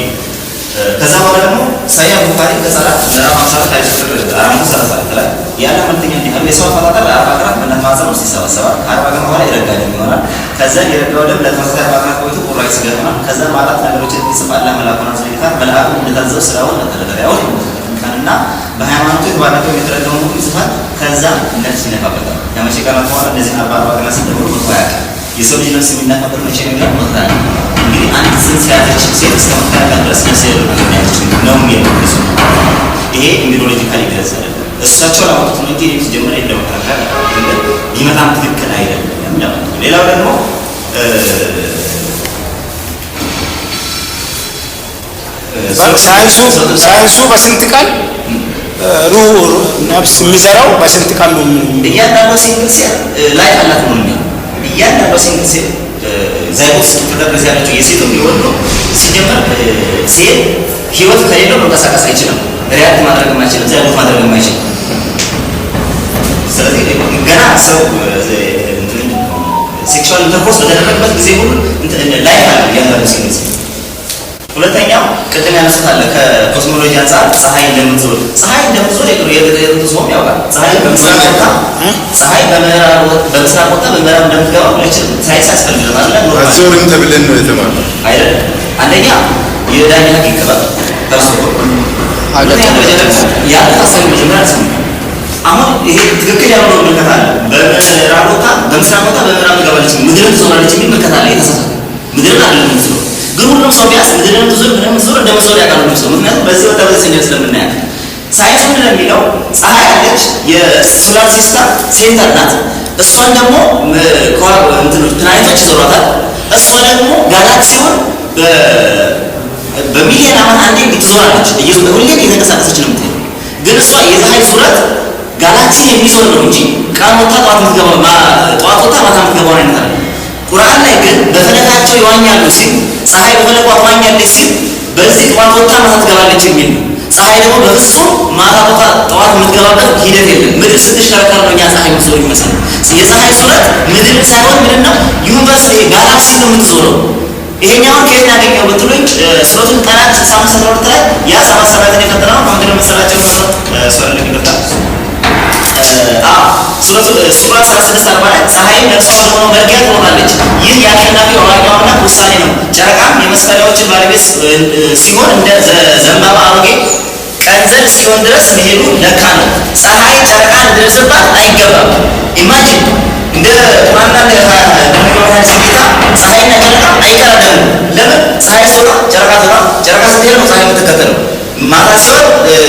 ከዛ በኋላ ደግሞ ሳያ ቡኻሪ ከሰላት ምዕራፍ 54 ላይ ቁጥር 434 ላይ ያለ መልእክተኛ እንዲህ አለ፣ የሰው አፈጣጠር ለአርባ ቀናት በእናት ማህፀን ውስጥ ይሰበሰባል። ከአርባ ቀን በኋላ የረጋ ደም ይሆናል። ከዛ የረጋው ደም ለተመሳሳይ 40 ቀናት ቆይቶ ቁራጭ ስጋ ይሆናል። ከዛ አራት ነገሮችን ይጽፋል። መልአኩን አስነግታል። መልአኩ እንደታዘዘው ስራውን ለተለቀያውን ቀንና በሃይማኖቱ የተባረከው የተረገመው ሁሉ ይጽፋል። ከዛ ነፍስ ይነፋበታል። ከመቼ ቀናት በኋላ እነዚህ 40 ቀናት ሲደምሩ መቶ ያውቃል። የሰው ልጅ ነፍስ የሚነፋበት መቼ ነው ይላል? ሞት ላይ እንግዲህ አንድ ጽንስ ያዘች ሴት እስከ ሞት ቀን ድረስ ነፍስ ያለች ነው የሚለው ይሄ ኢሚኖሎጂካሊ ድረስ አይደለም። እሳቸው ላወጡት ነው እንጂ ሲጀምር የለም ተካከለ ቢመጣም ትክክል አይደለም። ሌላው ደግሞ ሳይንሱ በስንት ቀን ነፍስ የሚዘራው በስንት ቀን ነው? እያንዳንዱ ሲንግል ሴል ላይ አላት ነው እንዴ? እያንዳንዱ ሲንግል ሴል ዛይጎት ስትደረስ ያለችው የሴቱ ቢሆን ነው ሲጀምር ሴል ህይወት ከሌለው መንቀሳቀስ አይችልም። ሪያክት ማድረግ የማይችልም፣ ዛይጎት ማድረግ የማይችልም። ስለዚህ ገና ሰው ሴክሹዋል ኢንተርኮርስ በተደረገበት ጊዜ ሁሉ ላይፍ አለ እያንዳንዱ ሲንግል ሴል ሁለተኛው ቅድም ያነሱታል ከኮስሞሎጂ አንፃር ፀሐይ እንደምትዞር የጥንቱ ሰውም ያውቃል። ፀሐይ በምስራቅ ወጥታ በምዕራብ እንደምትገባ ሁላችንም ሳይንስ ያስፈልገናል። አዞርም ተብለን ነው የተማርነው አይደል? አንደኛ የዳኝነት ህግ ይከባል ከሱ ያለ ሀሳብ መጀመሪያ ስሙ። አሁን ይሄ ትክክል ያልሆነው ምልከታ አለ። በምዕራብ ወጥታ በምስራቅ ወጥታ በምዕራብ ትገባለች፣ ምድርን ትዞራለች የሚል ምልከታ አለ። የተሳሳተ ምድርን አይደለም የምትዞረው። ግን ሁሉም ሰው ቢያንስ ምድርን ትዞር ምንም ትዞር እንደምትዞር ያውቃል ሁሉም ሰው። ምክንያቱም በዚህ ወጣ በዚህ ስንል ስለምናያት ሳይንስ ምንድን ነው የሚለው ፀሐይ አለች የሶላር ሲስተም ሴንተር ናት። እሷን ደግሞ ፕላኔቶች ይዞሯታል። እሷ ደግሞ ጋላክሲውን በሚሊዮን ዓመት አንዴ ትዞራለች። ሁሌም እየተንቀሳቀሰች ነው የምትሄደው። ግን እሷ የፀሐይ ዙረት ጋላክሲ የሚዞር ነው እንጂ ቀን ወጥታ ጠዋት የምትገባው ጠዋት ወጥታ ማታ የምትገባው አይነት አለ። ቁርአን ላይ ግን በፈለጋቸው ይዋኛሉ ሲል ፀሐይ በፈለጓ ትዋኛለች ሲል በዚህ ጠዋት ወጥታ ማታ ትገባለች የሚል ነው። ፀሐይ ደግሞ በፍጹም ማታ ወጥታ ጠዋት የምትገባበት ሂደት የለም። ምድር ስትሽከረከር ነው እኛ ፀሐይ የምትዞር ይመስላል። የፀሐይ ዙረት ምድር ሳይሆን ምንድን ነው ዩኒቨርስ ጋላክሲ ነው የምትዞረው። ይሄኛውን ከየት ያገኘው ብትሉኝ ሱረቱል ቀላም 65 ላይ ያ 77 የፈጠረው ከምንድን ነው መሰላቸው? ሱራ 16 ላይ ፀሐይም ለእርሷ በሆነው መርጊያ ትሆናለች። ይህ የአሸናፊ አዋቂዋና ውሳኔ ነው። ጨረቃም የመስፈሪያዎችን ባለቤት ሲሆን እንደ ዘንባባ አሮጌ ቀንዘል እስኪሆን ድረስ መሄዱ ለካ ነው። ፀሐይ ጨረቃ እንድደርስባት አይገባም። ኢማጂን እንደ ቁርአንና ጌታ ፀሐይና ጨረቃ አይቀራደሙ። ለምን? ፀሐይ ስትወጣ ጨረቃ ጨረቃ ስትሄድ ነው ፀሐይ የምትከተለው። ማታ ሲሆን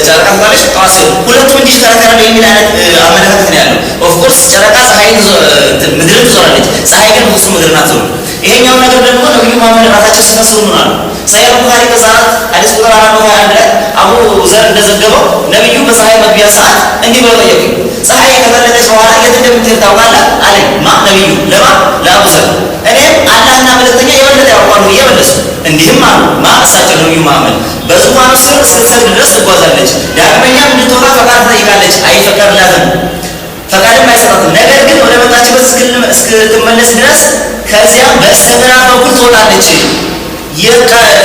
ጨረቃ ትወጣለች፣ ጠዋት ሲሆን ሁለቱም እንዲሽከረከራሉ የሚል አይነት አመለካከት ነው ያለው። ኦፍኮርስ ጨረቃ ምድርን ትዞራለች፣ ፀሐይ ግን ፍጹም ምድርን አትዞርም። ይሄኛው ነገር ደግሞ ነብዩ መሐመድ ራሳቸው ሲፈስሩ ምን አሉ? ሰሒህ ቡኻሪ በሰዓት ሐዲስ ቁጥር 421 ላይ አቡ ዘር እንደዘገበው ነብዩ በፀሐይ መግቢያ ሰዓት እንዲህ ብለው ጠየቁኝ። ፀሐይ ከፈለቀች በኋላ የት እንደምትሄድ ታውቃለህ አለኝ። ነብዩ ለማ ለአቡ ዘር። እኔም አላህና መልእክተኛ የበለጠ ያውቃሉ ብዬ መለስኩ። እንዲህም አሉ እሳቸው ነብዩ መሐመድ በዙፋኑ ስር እስክትሰግድ ድረስ ትጓዛለች። ዳግመኛም እንድትወጣ ፈቃድ ትጠይቃለች፣ አይፈቀድላትም፣ ፈቃድም አይሰጣትም። ነገር ግን ወደ መጣችበት እስክትመለስ ድረስ ከዚያም በስተምዕራብ በኩል ትወጣለች።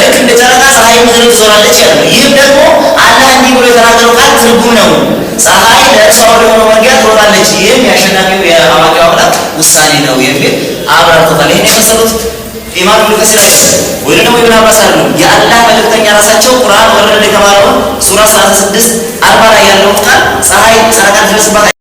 ልክ እንደ ጨረቃ ፀሐይ ምድርን ትዞራለች ያለ። ይህም ደግሞ አላህ እንዲህ ብሎ የተናገረው ቃል ትርጉም ነው። ፀሐይ ለእርሷ ወደሆነው መርጊያ ትወጣለች፣ ይህም የአሸናፊው የአዋቂው አምላክ ውሳኔ ነው የሚል አብራርቶታል። ይህን የመሰሉት ኢማም ኢብኑ ከሲር ወይ ደግሞ ኢብኑ አባስ አሉ። የአላህ መልእክተኛ ራሳቸው ቁርአን ወረደ የተባለውን ሱራ 36 40 ላይ ያለውን ቃል ፀሐይ ጨረቃን ትደርስባት